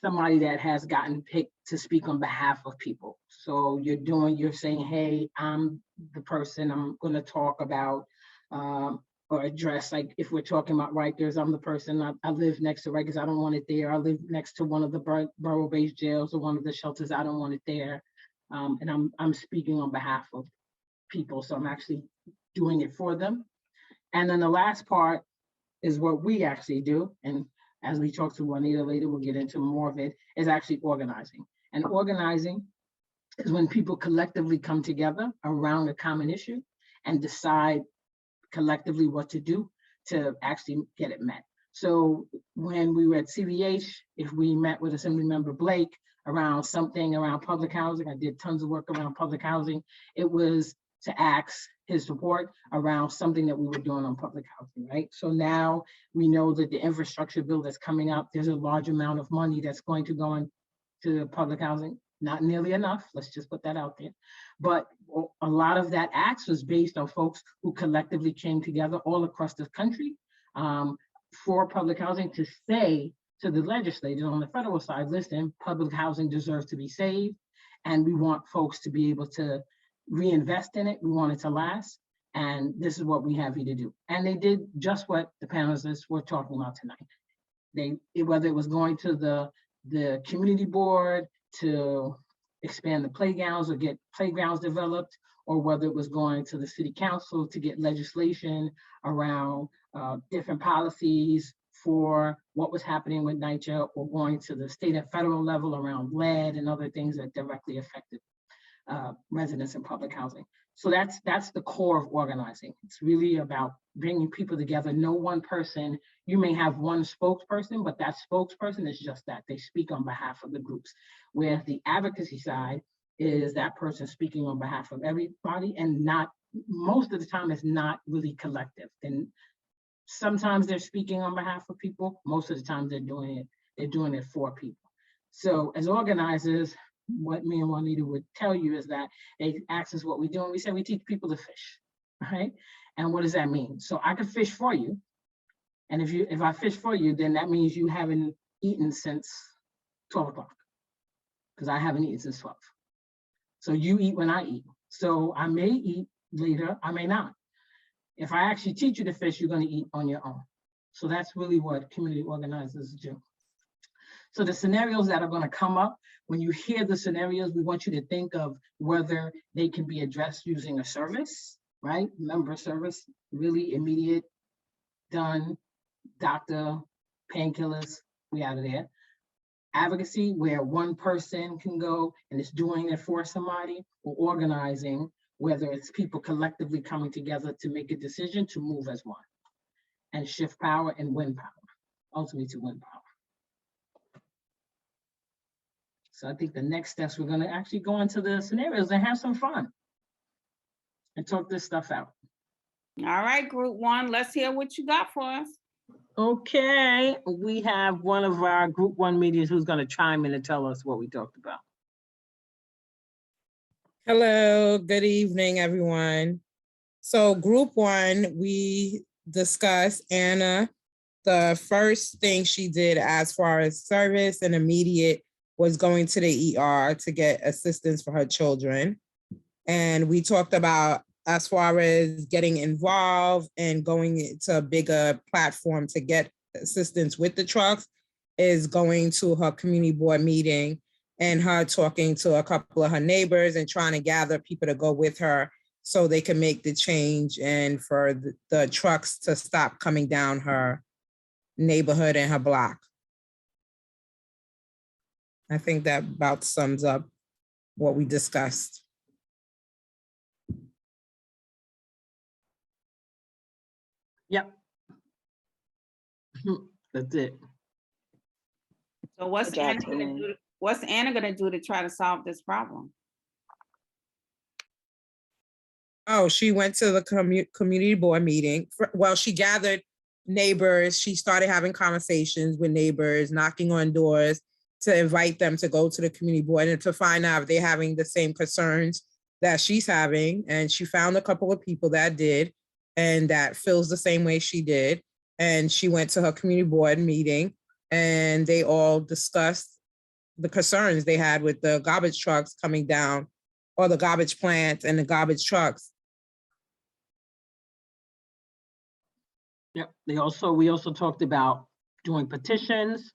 somebody that has gotten picked to speak on behalf of people. So you're saying, hey, I'm the person I'm going to talk about or address. Like if we're talking about Rikers, I'm the person, I live next to Rikers, I don't want it there. I live next to one of the borough-based jails or one of the shelters, I don't want it there. And I'm speaking on behalf of people, so I'm actually doing it for them. And then the last part is what we actually do. And as we talk to Juanita later, we'll get into more of it, is actually organizing. And organizing is when people collectively come together around a common issue and decide collectively what to do to actually get it met. So when we were at CVH, if we met with Assemblymember Blake around something around public housing, I did tons of work around public housing, it was to ask his support around something that we were doing on public housing, right? So now we know that the infrastructure bill that's coming up, there's a large amount of money that's going to go into public housing. Not nearly enough, let's just put that out there. But a lot of that acts was based on folks who collectively came together all across the country for public housing to say to the legislators on the federal side, listen, public housing deserves to be saved, and we want folks to be able to reinvest in it. We want it to last, and this is what we have you to do. And they did just what the panelists were talking about tonight. Whether it was going to the community board to expand the playgrounds or get playgrounds developed, or whether it was going to the city council to get legislation around different policies for what was happening with NYCHA, or going to the state and federal level around lead and other things that directly affected residents in public housing. So that's the core of organizing. It's really about bringing people together. No one person, you may have one spokesperson, but that spokesperson is just that. They speak on behalf of the groups. Where the advocacy side is that person speaking on behalf of everybody, and not, most of the time it's not really collective. And sometimes they're speaking on behalf of people. Most of the time they're doing it for people. So as organizers, what me and Juanita would tell you is that they ask us what we do, and we say we teach people to fish, right? And what does that mean? So I can fish for you, and if I fish for you, then that means you haven't eaten since 12 o'clock, because I haven't eaten since 12. So you eat when I eat. So I may eat later, I may not. If I actually teach you to fish, you're going to eat on your own. So that's really what community organizers do. So the scenarios that are going to come up, when you hear the scenarios, we want you to think of whether they can be addressed using a service, right? Member service, really immediate, done, doctor, painkillers, we out of there. Advocacy, where one person can go and is doing it for somebody, or organizing, whether it's people collectively coming together to make a decision to move as one, and shift power and win power, ultimately to win power. So I think the next steps, we're going to actually go into the scenarios and have some fun and talk this stuff out.
All right, group one, let's hear what you got for us.
Okay, we have one of our group one meetings who's going to chime in and tell us what we talked about.
Hello, good evening, everyone. So group one, we discussed Anna. The first thing she did as far as service and immediate was going to the ER to get assistance for her children. And we talked about as far as getting involved and going to a bigger platform to get assistance with the trucks is going to her community board meeting and her talking to a couple of her neighbors and trying to gather people to go with her so they can make the change and for the trucks to stop coming down her neighborhood and her block. I think that about sums up what we discussed.
Yep. That's it.
So what's
Good job,
Anna gonna
team.
do? What's Anna gonna do to try to solve this problem?
Oh, she went to the community board meeting. Well, she gathered neighbors. She started having conversations with neighbors, knocking on doors to invite them to go to the community board and to find out if they're having the same concerns that she's having. And she found a couple of people that did, and that feels the same way she did. And she went to her community board meeting and they all discussed the concerns they had with the garbage trucks coming down, or the garbage plants and the garbage trucks.
Yep. We also talked about doing petitions.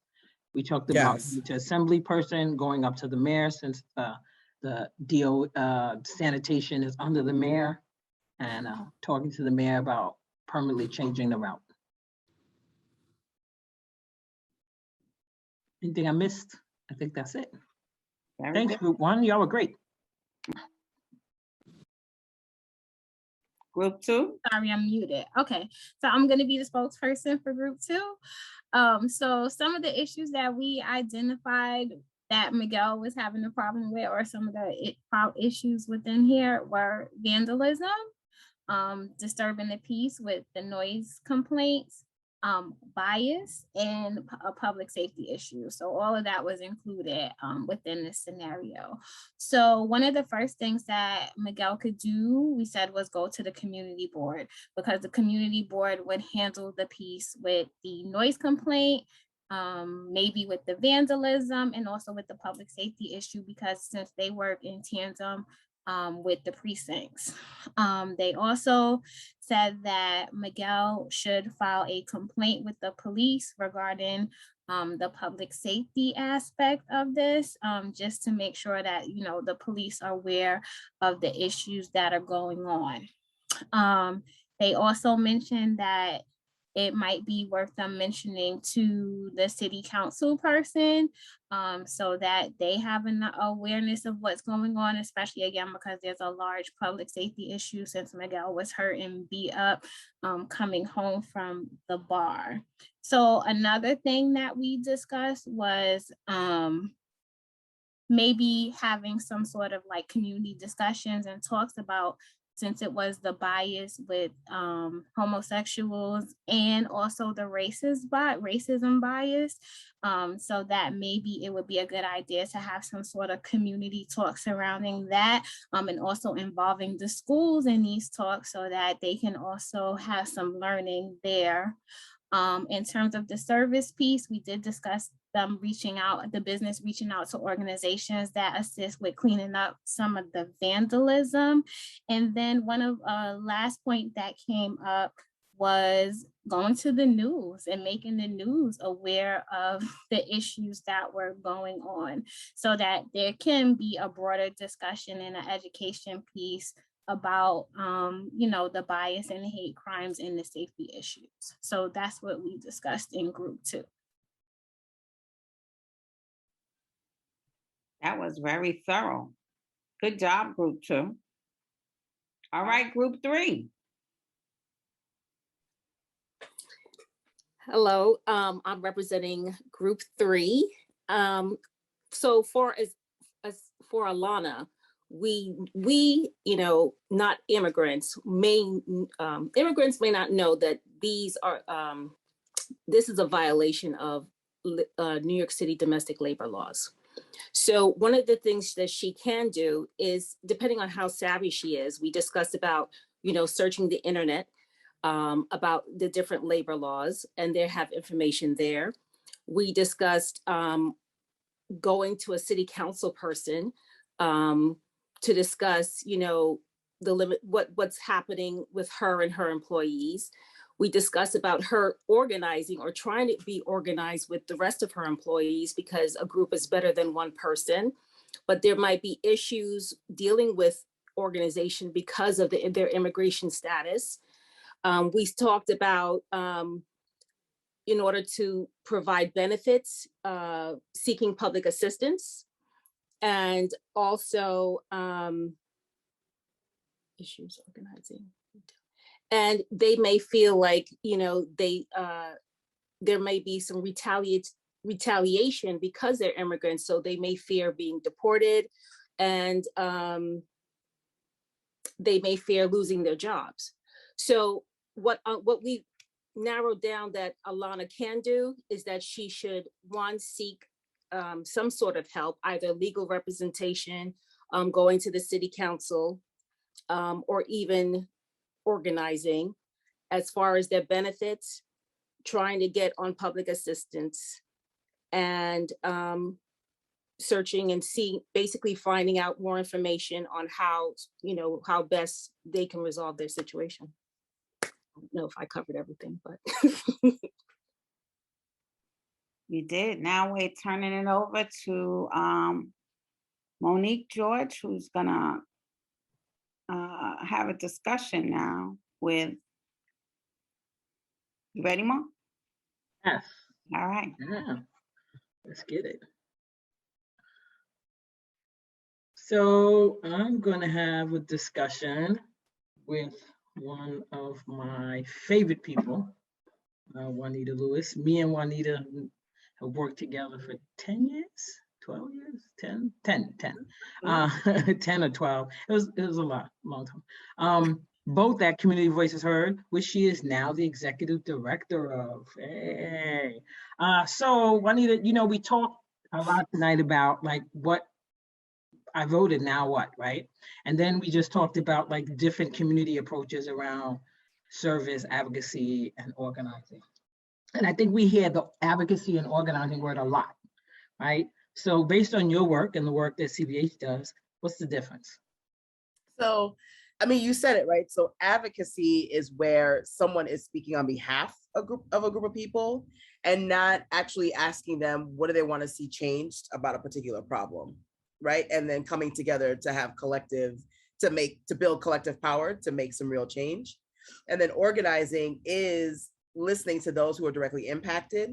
We talked about
Yes.
the assembly person going up to the mayor, since the DO sanitation is under the mayor, and talking to the mayor about permanently changing the route. Anything I missed? I think that's it.
Very
Thanks,
good.
group one. Y'all were great.
Group two?
Sorry, I'm muted. Okay, so I'm going to be the spokesperson for group two. So some of the issues that we identified that Miguel was having a problem with, or some of the issues within here, were vandalism, disturbing the peace with the noise complaints, bias, and a public safety issue. So all of that was included within this scenario. So one of the first things that Miguel could do, we said, was go to the community board, because the community board would handle the piece with the noise complaint, maybe with the vandalism, and also with the public safety issue, because since they work in tandem with the precincts. They also said that Miguel should file a complaint with the police regarding the public safety aspect of this, just to make sure that, you know, the police are aware of the issues that are going on. They also mentioned that it might be worth them mentioning to the city council person, so that they have an awareness of what's going on, especially again, because there's a large public safety issue since Miguel was hurt and beat up coming home from the bar. So another thing that we discussed was maybe having some sort of like community discussions and talks about since it was the bias with homosexuals and also the racism bias. So that maybe it would be a good idea to have some sort of community talk surrounding that, and also involving the schools in these talks so that they can also have some learning there. In terms of the service piece, we did discuss them the business reaching out to organizations that assist with cleaning up some of the vandalism. And then one of last point that came up was going to the news and making the news aware of the issues that were going on so that there can be a broader discussion and an education piece about, the bias and hate crimes and the safety issues. So that's what we discussed in group 2.
That was very thorough. Good job, group 2. All right, group 3.
Hello, I'm representing group 3. So for Alumnae, we not immigrants immigrants may not know that these are this is a violation of New York City domestic labor laws. So one of the things that she can do is, depending on how savvy she is, we discussed about searching the internet about the different labor laws, and they have information there. We discussed going to a city council person to discuss, the limit, what's happening with her and her employees. We discussed about her organizing or trying to be organized with the rest of her employees, because a group is better than one person, but there might be issues dealing with organization because of their immigration status. We talked about, in order to provide benefits, seeking public assistance, and also issues organizing. And they may feel like, there may be some retaliation because they're immigrants, so they may fear being deported, and they may fear losing their jobs. So what we narrowed down that Alumnae can do is that she should, one, seek some sort of help, either legal representation, going to the city council, or even organizing as far as their benefits, trying to get on public assistance, and searching and basically finding out more information on how best they can resolve their situation. I don't know if I covered everything, but.
You did. Now we're turning it over to Monique George, who's gonna have a discussion now with, you ready, Mo?
Yes.
All right.
Yeah. Let's get it. So I'm going to have a discussion with one of my favorite people, Juanita Lewis. Me and Juanita have worked together for 10 years, 12 years, 10 or 12. It was a long time. Both at Community Voices Heard, which she is now the executive director of. Hey. So Juanita, we talked a lot tonight about like what I voted, now what, right? And then we just talked about like different community approaches around service, advocacy, and organizing. And I think we hear the advocacy and organizing word a lot, right? So based on your work and the work that CVH does, what's the difference?
So, I mean, you said it, right? So advocacy is where someone is speaking on behalf of a group of people and not actually asking them, what do they want to see changed about a particular problem, right? And then coming together to have to build collective power to make some real change. And then organizing is listening to those who are directly impacted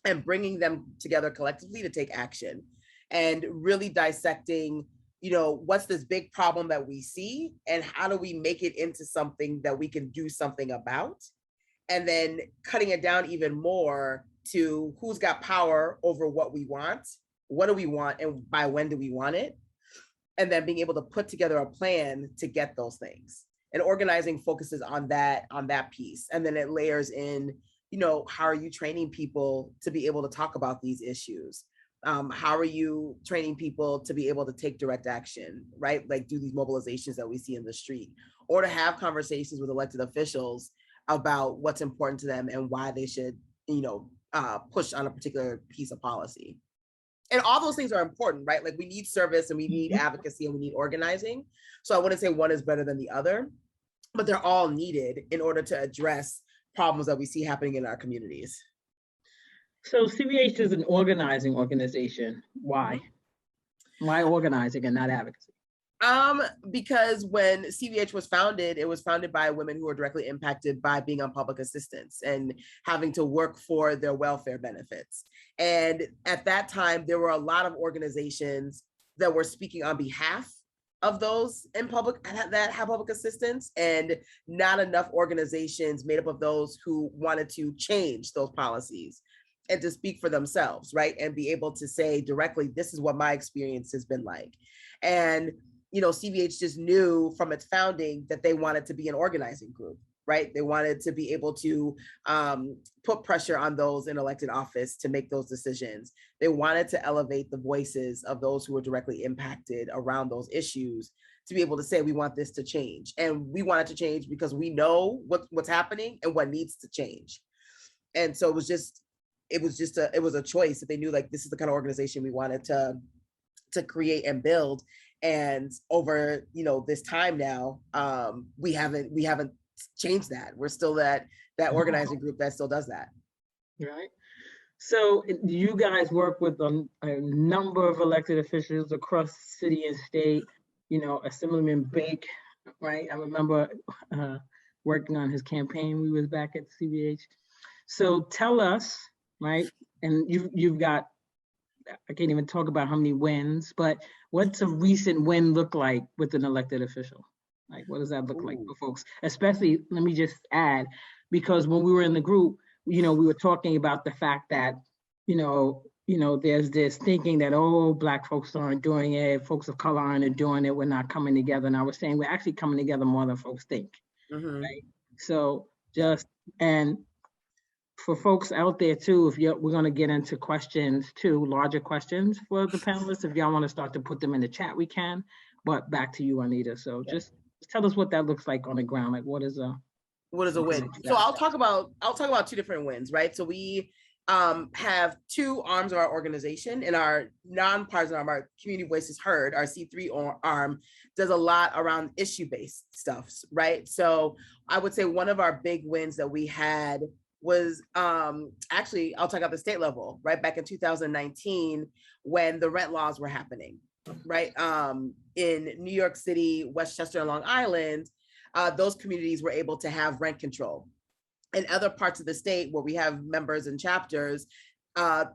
and bringing them together collectively to take action, and really dissecting, what's this big problem that we see and how do we make it into something that we can do something about, and then cutting it down even more to who's got power over what we want, what do we want, and by when do we want it. and then being able to put together a plan to get those things. And organizing focuses on that piece. And then it layers in, how are you training people to be able to talk about these issues? How are you training people to be able to take direct action, right? Like do these mobilizations that we see in the street, or to have conversations with elected officials about what's important to them and why they should, push on a particular piece of policy. And all those things are important, right? Like we need service and we need advocacy and we need organizing. So I wouldn't say one is better than the other, but they're all needed in order to address problems that we see happening in our communities.
So CVH is an organizing organization. Why? Why organizing and not advocacy?
Because when CVH was founded, it was founded by women who were directly impacted by being on public assistance and having to work for their welfare benefits. And at that time, there were a lot of organizations that were speaking on behalf of those in public that have public assistance, and not enough organizations made up of those who wanted to change those policies and to speak for themselves, right? And be able to say directly, this is what my experience has been like. And CVH just knew from its founding that they wanted to be an organizing group, right? They wanted to be able to put pressure on those in elected office to make those decisions. They wanted to elevate the voices of those who were directly impacted around those issues to be able to say, we want this to change. And we want it to change because we know what's happening and what needs to change. And so it was a choice that they knew, like, this is the kind of organization we wanted to create and build. And over, this time now, we haven't changed that. We're still that organizing group that still does that.
Right. So you guys work with a number of elected officials across city and state, Assemblyman Bake, right? I remember working on his campaign. We was back at CVH. So tell us, right? And you've got, I can't even talk about how many wins, but what's a recent win look like with an elected official? Like, what does that look like for folks? Especially, let me just add, because when we were in the group, we were talking about the fact that, there's this thinking that, oh, Black folks aren't doing it, folks of color aren't doing it, we're not coming together. And I was saying, we're actually coming together more than folks think, right? So and for folks out there too, we're going to get into questions too, larger questions for the panelists. If y'all want to start to put them in the chat, we can. But back to you, Juanita. So just tell us what that looks like on the ground. Like, what is a
win? So I'll talk about two different wins, right? So we have two arms of our organization. In our nonpartisan arm, our Community Voices Heard, our C3 arm, does a lot around issue-based stuff, right? So I would say one of our big wins that we had was actually, I'll talk about the state level, right? Back in 2019, when the rent laws were happening, right? In New York City, Westchester, and Long Island, those communities were able to have rent control. In other parts of the state where we have members and chapters,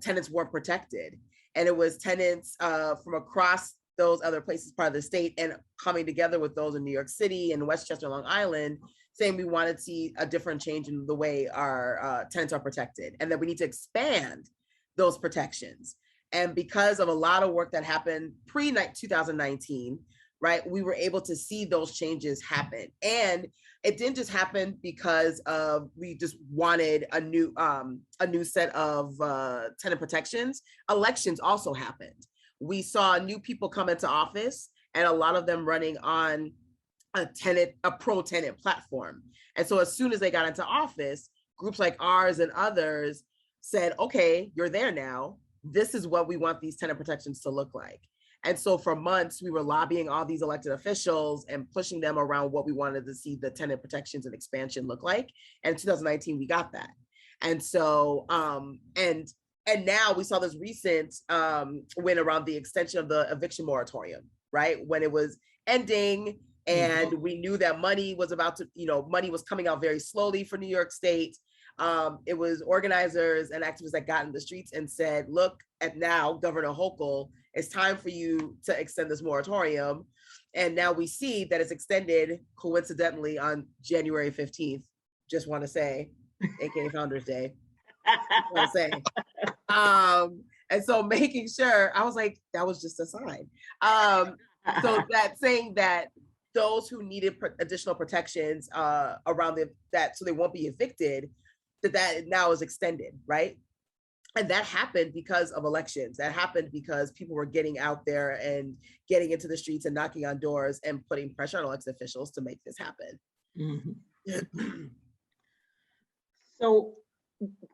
tenants weren't protected. And it was tenants from across those other places, part of the state, and coming together with those in New York City and Westchester, Long Island, saying we want to see a different change in the way our tenants are protected, and that we need to expand those protections. And because of a lot of work that happened pre-2019, right, we were able to see those changes happen. And it didn't just happen because we just wanted a new set of tenant protections. Elections also happened. We saw new people come into office, and a lot of them running on a pro-tenant platform. And so as soon as they got into office, groups like ours and others said, okay, you're there now. This is what we want these tenant protections to look like. And so for months, we were lobbying all these elected officials and pushing them around what we wanted to see the tenant protections and expansion look like. And in 2019, we got that. And so, and now we saw this recent win around the extension of the eviction moratorium, right? When it was ending, and we knew that money was about to, money was coming out very slowly for New York State. It was organizers and activists that got in the streets and said, look, at now, Governor Hochul, it's time for you to extend this moratorium. And now we see that it's extended coincidentally on January 15th. Just want to say, AKA Founders Day. Want to say. And so making sure, I was like, that was just a sign. So that's saying that those who needed additional protections around that so they won't be evicted, that now is extended, right? And that happened because of elections. That happened because people were getting out there and getting into the streets and knocking on doors and putting pressure on elected officials to make this happen.
Mm-hmm. So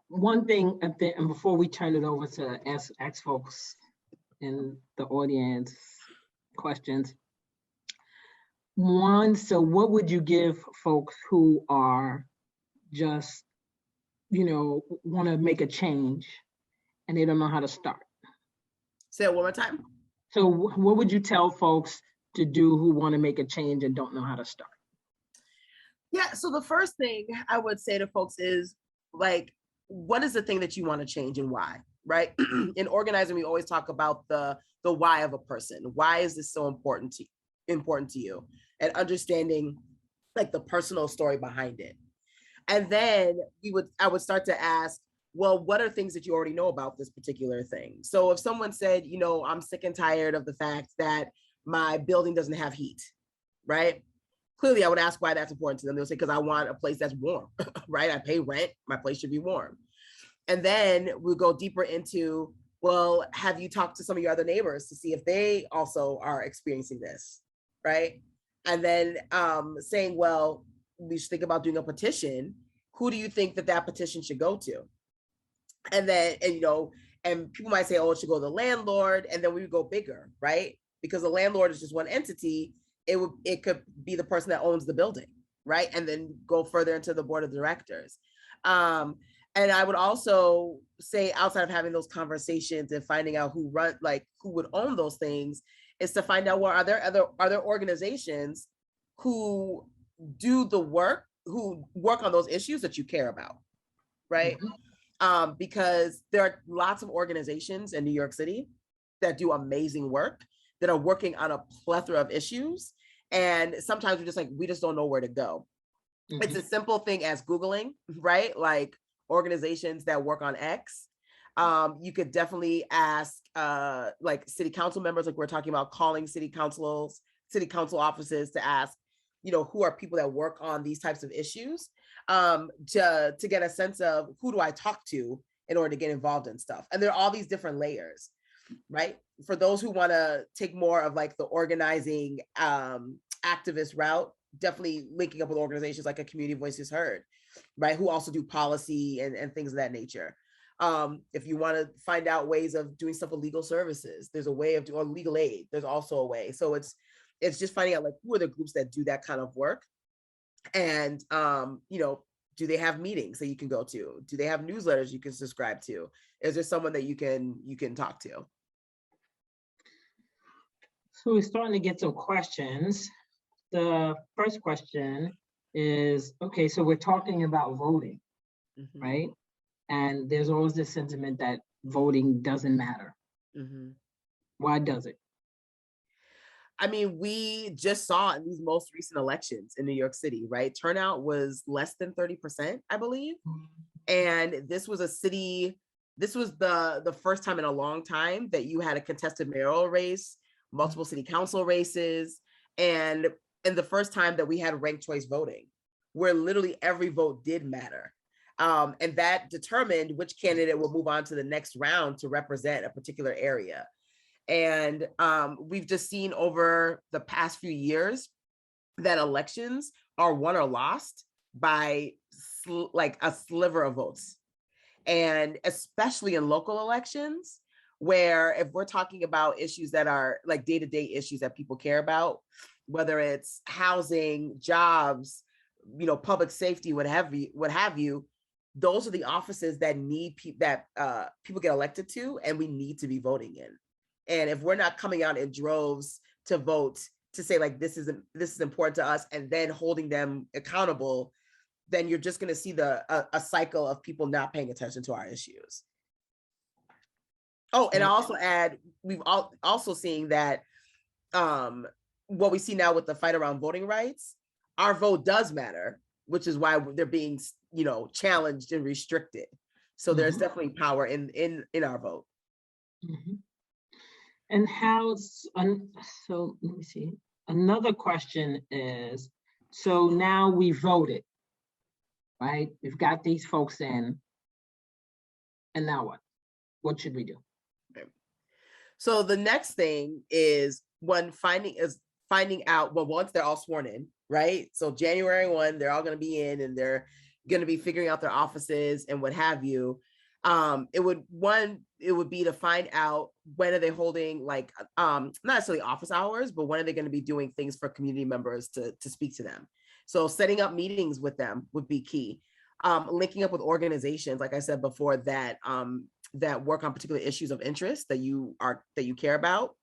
one thing, and before we turn it over to ask folks in the audience questions, so what would you give folks who are just, want to make a change and they don't know how to start?
Say it one more time.
So what would you tell folks to do who want to make a change and don't know how to start?
Yeah, so the first thing I would say to folks is, like, what is the thing that you want to change and why, right? In organizing, we always talk about the why of a person. Why is this so important to you? And understanding like the personal story behind it. And then I would start to ask, well, what are things that you already know about this particular thing? So if someone said, I'm sick and tired of the fact that my building doesn't have heat, right? Clearly, I would ask why that's important to them. They'll say, because I want a place that's warm, right? I pay rent, my place should be warm. And then we'll go deeper into, well, have you talked to some of your other neighbors to see if they also are experiencing this, right? And then saying, well, we should think about doing a petition. Who do you think that petition should go to? And then, and people might say, oh, it should go to the landlord. And then we would go bigger, right? Because the landlord is just one entity. It could be the person that owns the building, right? And then go further into the board of directors. And I would also say, outside of having those conversations and finding out who would own those things, is to find out, well, are there organizations who do the work, who work on those issues that you care about, right? Mm-hmm. Because there are lots of organizations in New York City that do amazing work, that are working on a plethora of issues. And sometimes we're just like, we just don't know where to go. Mm-hmm. It's a simple thing as Googling, right? Like organizations that work on X. You could definitely ask like city council members, like we're talking about, calling city council offices to ask, who are people that work on these types of issues, to get a sense of who do I talk to in order to get involved in stuff. And there are all these different layers, right? For those who want to take more of like the organizing activist route, definitely linking up with organizations like a Community Voices Heard, right? Who also do policy and things of that nature. If you want to find out ways of doing stuff with legal services, there's a way of doing legal aid. There's also a way. So it's just finding out like who are the groups that do that kind of work, and do they have meetings that you can go to? Do they have newsletters you can subscribe to? Is there someone that you can talk to?
So we're starting to get some questions. The first question is, okay, so we're talking about voting, mm-hmm. right? And there's always this sentiment that voting doesn't matter. Mm-hmm. Why does it?
I mean, we just saw in these most recent elections in New York City, right? Turnout was less than 30%, I believe. And this was the first time in a long time that you had a contested mayoral race, multiple city council races, and the first time that we had ranked choice voting, where literally every vote did matter. And that determined which candidate will move on to the next round to represent a particular area. And we've just seen over the past few years that elections are won or lost by like a sliver of votes. And especially in local elections, where if we're talking about issues that are like day-to-day issues that people care about, whether it's housing, jobs, public safety, what have you, those are the offices that people get elected to, and we need to be voting in. And if we're not coming out in droves to vote, to say like, this is important to us, and then holding them accountable, then you're just going to see a cycle of people not paying attention to our issues. Oh, and I also add, we've also seen that what we see now with the fight around voting rights, our vote does matter, which is why they're being, challenged and restricted. So there's definitely power in our vote.
Mm-hmm. And so let me see. Another question is, so now we voted, right? We've got these folks in, and now what? What should we do?
So the next thing is finding out, well, once they're all sworn in, right? So January 1, they're all going to be in and they're going to be figuring out their offices and what have you. It would be to find out when are they holding, like, not necessarily office hours, but when are they going to be doing things for community members to speak to them. So setting up meetings with them would be key. Linking up with organizations, like I said before, that work on particular issues of interest that you care about,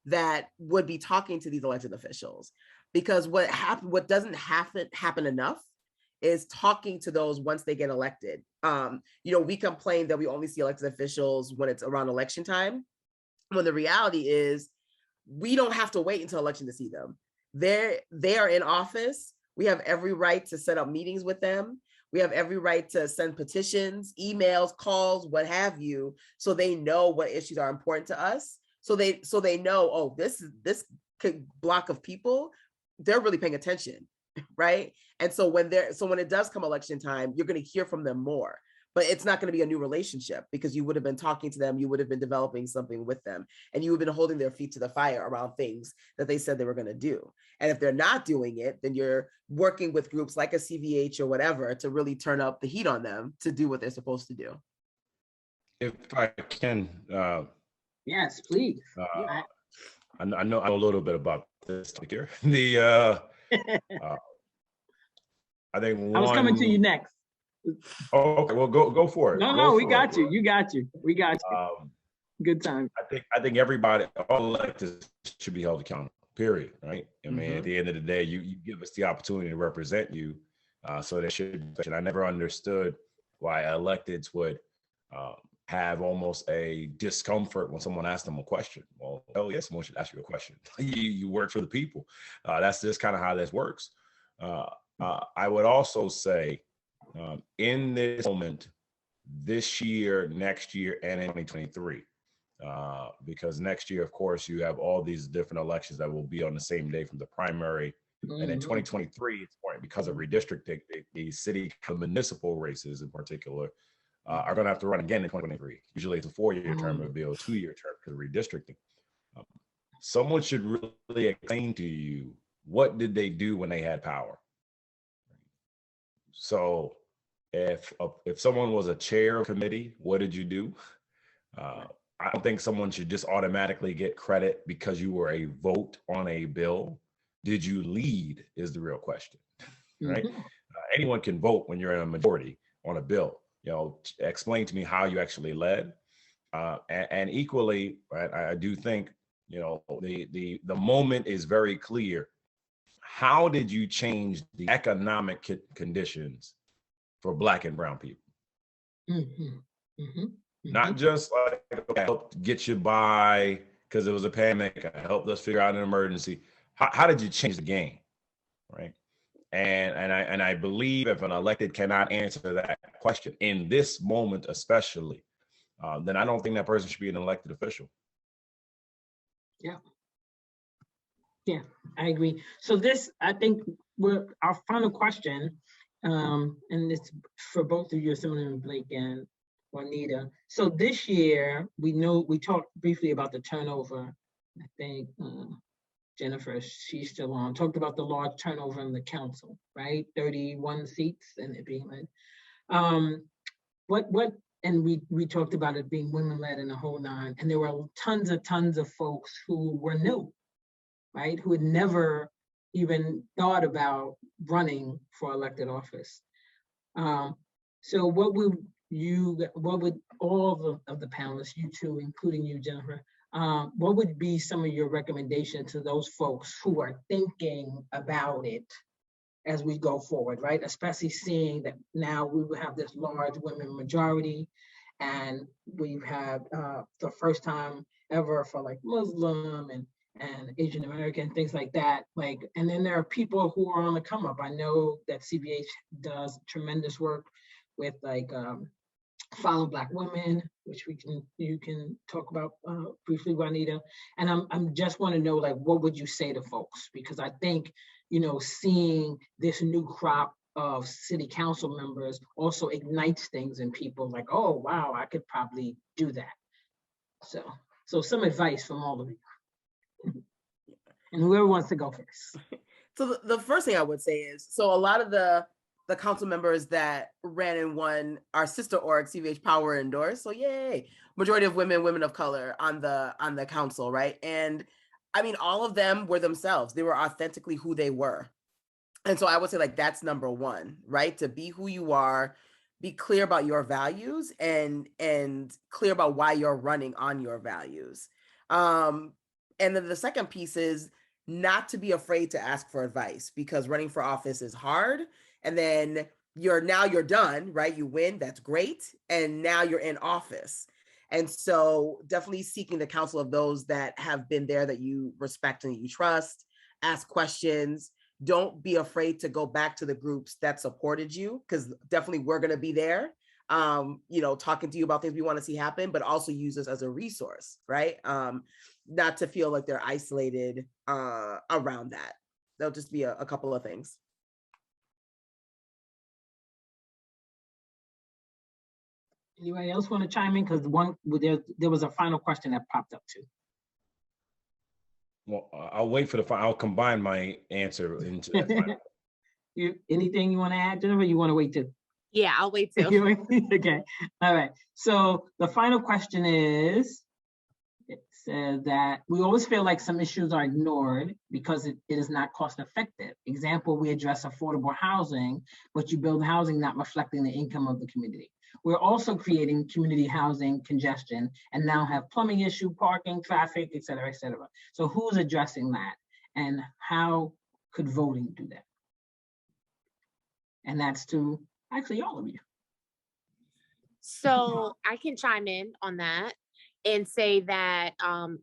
that would be talking to these elected officials. Because what doesn't happen enough is talking to those once they get elected. We complain that we only see elected officials when it's around election time, when the reality is we don't have to wait until election to see them. They are in office. We have every right to set up meetings with them. We have every right to send petitions, emails, calls, what have you, so they know what issues are important to us. So they know, oh, this block of people, they're really paying attention, right? And so when it does come election time, you're going to hear from them more. But it's not going to be a new relationship because you would have been talking to them, you would have been developing something with them, and you would have been holding their feet to the fire around things that they said they were going to do. And if they're not doing it, then you're working with groups like a CVH or whatever to really turn up the heat on them to do what they're supposed to do.
If I can.
Yes, please.
I know a little bit about this here. I think
I was coming to you next.
Oh, okay. Well, go for it.
No, we got you. You got you. We got you. Good time.
I think everybody, all electeds, should be held accountable. Period. Right. I mean, at the end of the day, you give us the opportunity to represent you. So there should be. I never understood why electeds would have almost a discomfort when someone asks them a question. Well, hell yes, someone should ask you a question. You work for the people. That's just kind of how this works. I would also say, in this moment, this year, next year, and in 2023, because next year, of course, you have all these different elections that will be on the same day from the primary. And in 2023, it's important because of redistricting, the city municipal races in particular are going to have to run again in 2023. Usually it's a 4-year term, it'll be a 2-year term because of redistricting. Someone should really explain to you, what did they do when they had power? So if someone was a chair of committee, what did you do? I don't think someone should just automatically get credit because you were a vote on a bill. Did you lead is the real question, right? Anyone can vote when you're in a majority on a bill. Explain to me how you actually led. And equally, right, I do think, the moment is very clear. How did you change the economic conditions for Black and brown people? Not just like, okay, I helped get you by because it was a pandemic, I helped us figure out an emergency. How did you change the game, right? And I believe if an elected cannot answer that question in this moment, especially, then I don't think that person should be an elected official.
Yeah, I agree. So this, I think, our final question, and it's for both of you, Assemblyman Blake and Juanita. So this year, we talked briefly about the turnover. I think Jennifer, she's still on, talked about the large turnover in the council, right? 31 seats and it being led. And we talked about it being women-led in the whole nine, and there were tons of folks who were new, right? Who had never even thought about running for elected office. So what would all of the panelists, you two, including you, Jennifer, what would be some of your recommendations to those folks who are thinking about it as we go forward, right? Especially seeing that now we will have this large women majority, and we've had the first time ever for like Muslim and Asian American, things like that. And then there are people who are on the come up. I know that CBH does tremendous work with following Black women, which you can talk about briefly, Juanita. And I'm just want to know, like, what would you say to folks? Because I think, you know, seeing this new crop of city council members also ignites things in people like, oh, wow, I could probably do that. So some advice from all of you. And whoever wants to go first.
So the first thing I would say is, so a lot of the council members that ran and won our sister org, CVH Power endorsed. So yay, majority of women of color on the council, right? And I mean, all of them were themselves. They were authentically who they were. And so I would say, like, that's number one, right? To be who you are, be clear about your values and clear about why you're running on your values. And then the second piece is not to be afraid to ask for advice, because running for office is hard. And then you're done, right? You win, that's great. And now you're in office. And so definitely seeking the counsel of those that have been there, that you respect and you trust, ask questions. Don't be afraid to go back to the groups that supported you, because definitely we're going to be there, you know, talking to you about things we want to see happen, but also use us as a resource, right? Not to feel like they're isolated around that. There'll just be a couple of things.
Anybody else want to chime in? Because there was a final question that popped up too.
Well, I'll wait for I'll combine my answer into that final.
Anything you want to add, Jennifer? You want to wait too?
Yeah, I'll wait too.
Okay. All right. So the final question is, it says that we always feel like some issues are ignored because it is not cost effective. Example, we address affordable housing, but you build housing not reflecting the income of the community. We're also creating community housing congestion and now have plumbing issue, parking, traffic, et cetera, et cetera. So who's addressing that, and how could voting do that? And that's to actually all of you.
So I can chime in on that and say that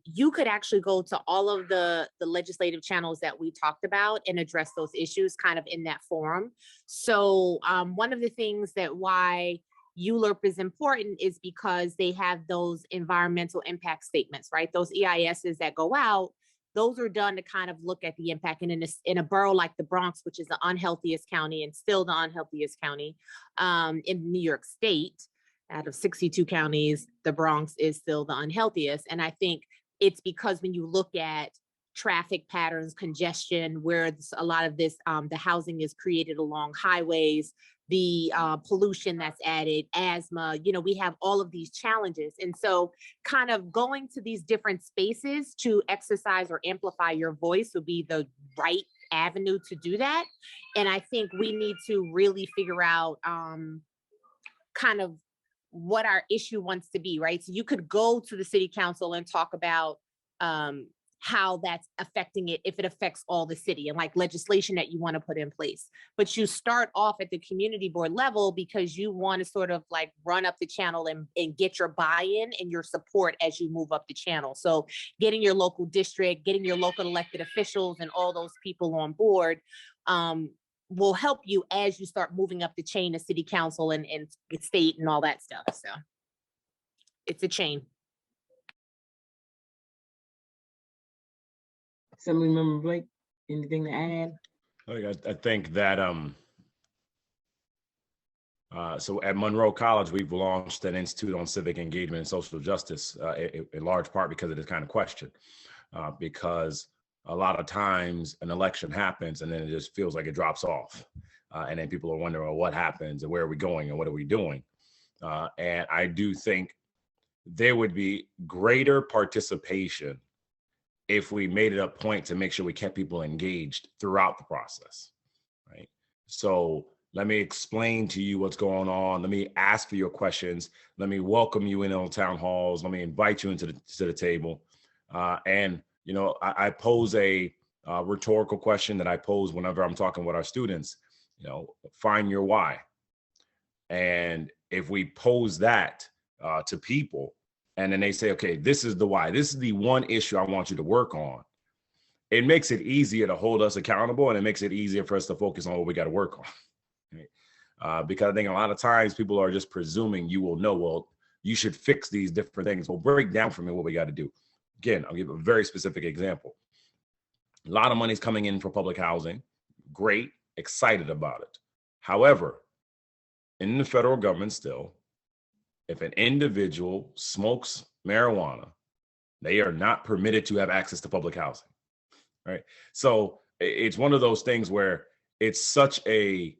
you could actually go to all of the legislative channels that we talked about and address those issues kind of in that forum. So one of the things that why ULURP is important is because they have those environmental impact statements, right? Those EISs that go out, those are done to kind of look at the impact. And in a borough like the Bronx, which is the unhealthiest county and still the unhealthiest county in New York State, out of 62 counties, the Bronx is still the unhealthiest. And I think it's because when you look at traffic patterns, congestion, where a lot of this, the housing is created along highways, the pollution that's added, asthma, you know, we have all of these challenges. And so kind of going to these different spaces to exercise or amplify your voice would be the right avenue to do that. And I think we need to really figure out kind of what our issue wants to be, right? So you could go to the city council and talk about how that's affecting it, if it affects all the city, and like legislation that you want to put in place. But you start off at the community board level because you want to sort of like run up the channel and get your buy-in and your support as you move up the channel. So getting your local district, getting your local elected officials and all those people on board will help you as you start moving up the chain of city council and state and all that stuff. So it's a chain.
Assemblyman Blake, anything to add?
I think that so at Monroe College, we've launched an Institute on Civic Engagement and Social Justice, in large part because of this kind of question, because a lot of times an election happens and then it just feels like it drops off. And then people are wondering, well, what happens and where are we going and what are we doing? And I do think there would be greater participation if we made it a point to make sure we kept people engaged throughout the process, right? So let me explain to you what's going on. Let me ask for your questions. Let me welcome you in on town halls. Let me invite you into the table. And, you know, I pose a rhetorical question that I pose whenever I'm talking with our students, you know, find your why. And if we pose that to people, and then they say, okay, this is the why. This is the one issue I want you to work on. It makes it easier to hold us accountable, and it makes it easier for us to focus on what we got to work on. Right? because I think a lot of times people are just presuming you will know, well, you should fix these different things. Well, break down for me what we got to do. Again, I'll give a very specific example. A lot of money's coming in for public housing. Great, excited about it. However, in the federal government still, if an individual smokes marijuana, they are not permitted to have access to public housing, right? So it's one of those things where it's such a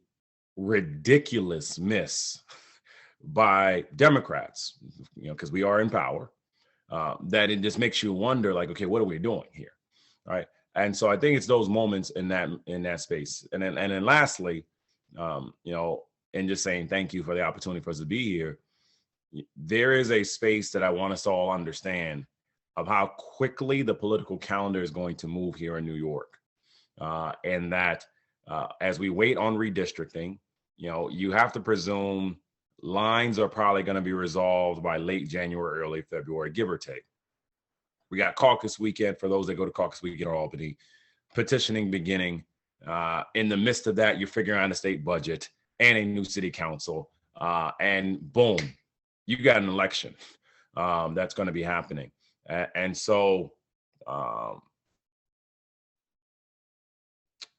ridiculous miss by Democrats, because we are in power, that it just makes you wonder, like, okay, what are we doing here, right? And so I think it's those moments in that space, and then lastly, and just saying thank you for the opportunity for us to be here. There is a space that I want us to all understand of how quickly the political calendar is going to move here in New York, and that as we wait on redistricting, you have to presume lines are probably going to be resolved by late January, early February, give or take. We got caucus weekend for those that go to caucus weekend in Albany, petitioning beginning. In the midst of that, you're figuring out a state budget and a new city council, and boom, you got an election that's going to be happening. And so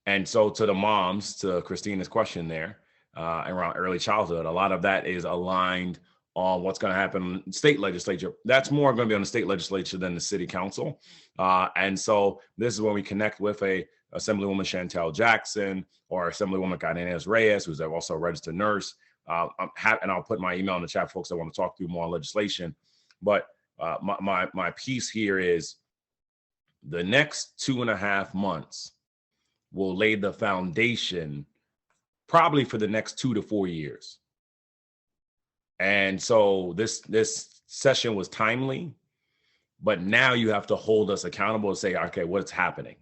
to the moms, to Christina's question there, around early childhood, a lot of that is aligned on what's going to happen in state legislature. That's more going to be on the state legislature than the city council. And so this is when we connect with a Assemblywoman Chantel Jackson or Assemblywoman Inez Reyes, who's also a registered nurse. And I'll put my email in the chat, folks that want to talk through more on legislation. But my piece here is the next 2.5 months will lay the foundation probably for the next 2 to 4 years. And so this session was timely, but now you have to hold us accountable and say, okay, what's happening?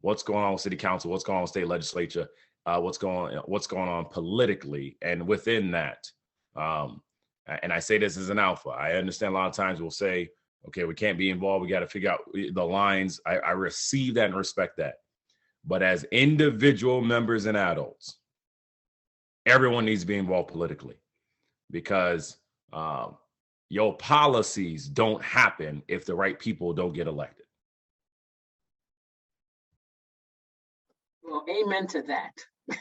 What's going on with city council? What's going on with state legislature? What's going on politically? And within that, and I say this as an alpha, I understand a lot of times we'll say, okay, we can't be involved. We got to figure out the lines. I receive that and respect that. But as individual members and adults, everyone needs to be involved politically, because your policies don't happen if the right people don't get elected.
Well, amen to that.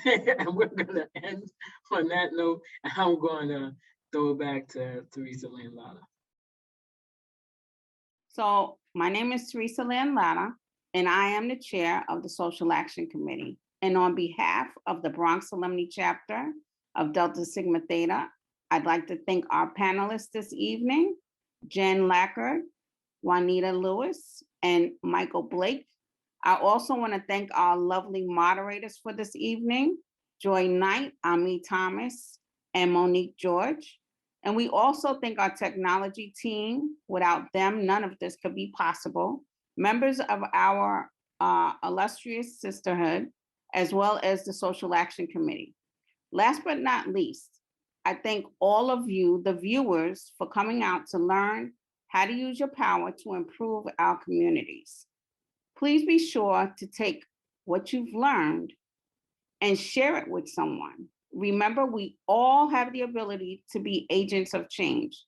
And we're going to end on that note. I'm going to throw it back to Teresa Landlana.
So my name is Teresa Landlana, and I am the chair of the Social Action Committee. And on behalf of the Bronx Alumnae chapter of Delta Sigma Theta, I'd like to thank our panelists this evening, Jen Lackard, Juanita Lewis, and Michael Blake. I also want to thank our lovely moderators for this evening, Joy Knight, Ami Thomas, and Monique George. And we also thank our technology team. Without them, none of this could be possible. Members of our illustrious sisterhood, as well as the Social Action Committee. Last but not least, I thank all of you, the viewers, for coming out to learn how to use your power to improve our communities. Please be sure to take what you've learned and share it with someone. Remember, we all have the ability to be agents of change.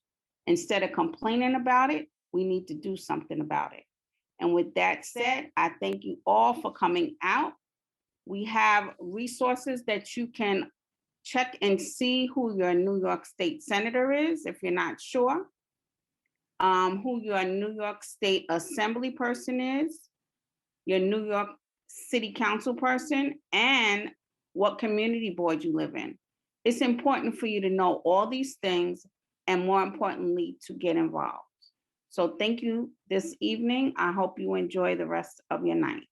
Instead of complaining about it, we need to do something about it. And with that said, I thank you all for coming out. We have resources that you can check and see who your New York State Senator is, if you're not sure, who your New York State Assembly person is, your New York City Council person, and what community board you live in. It's important for you to know all these things, and more importantly, to get involved. So thank you this evening. I hope you enjoy the rest of your night.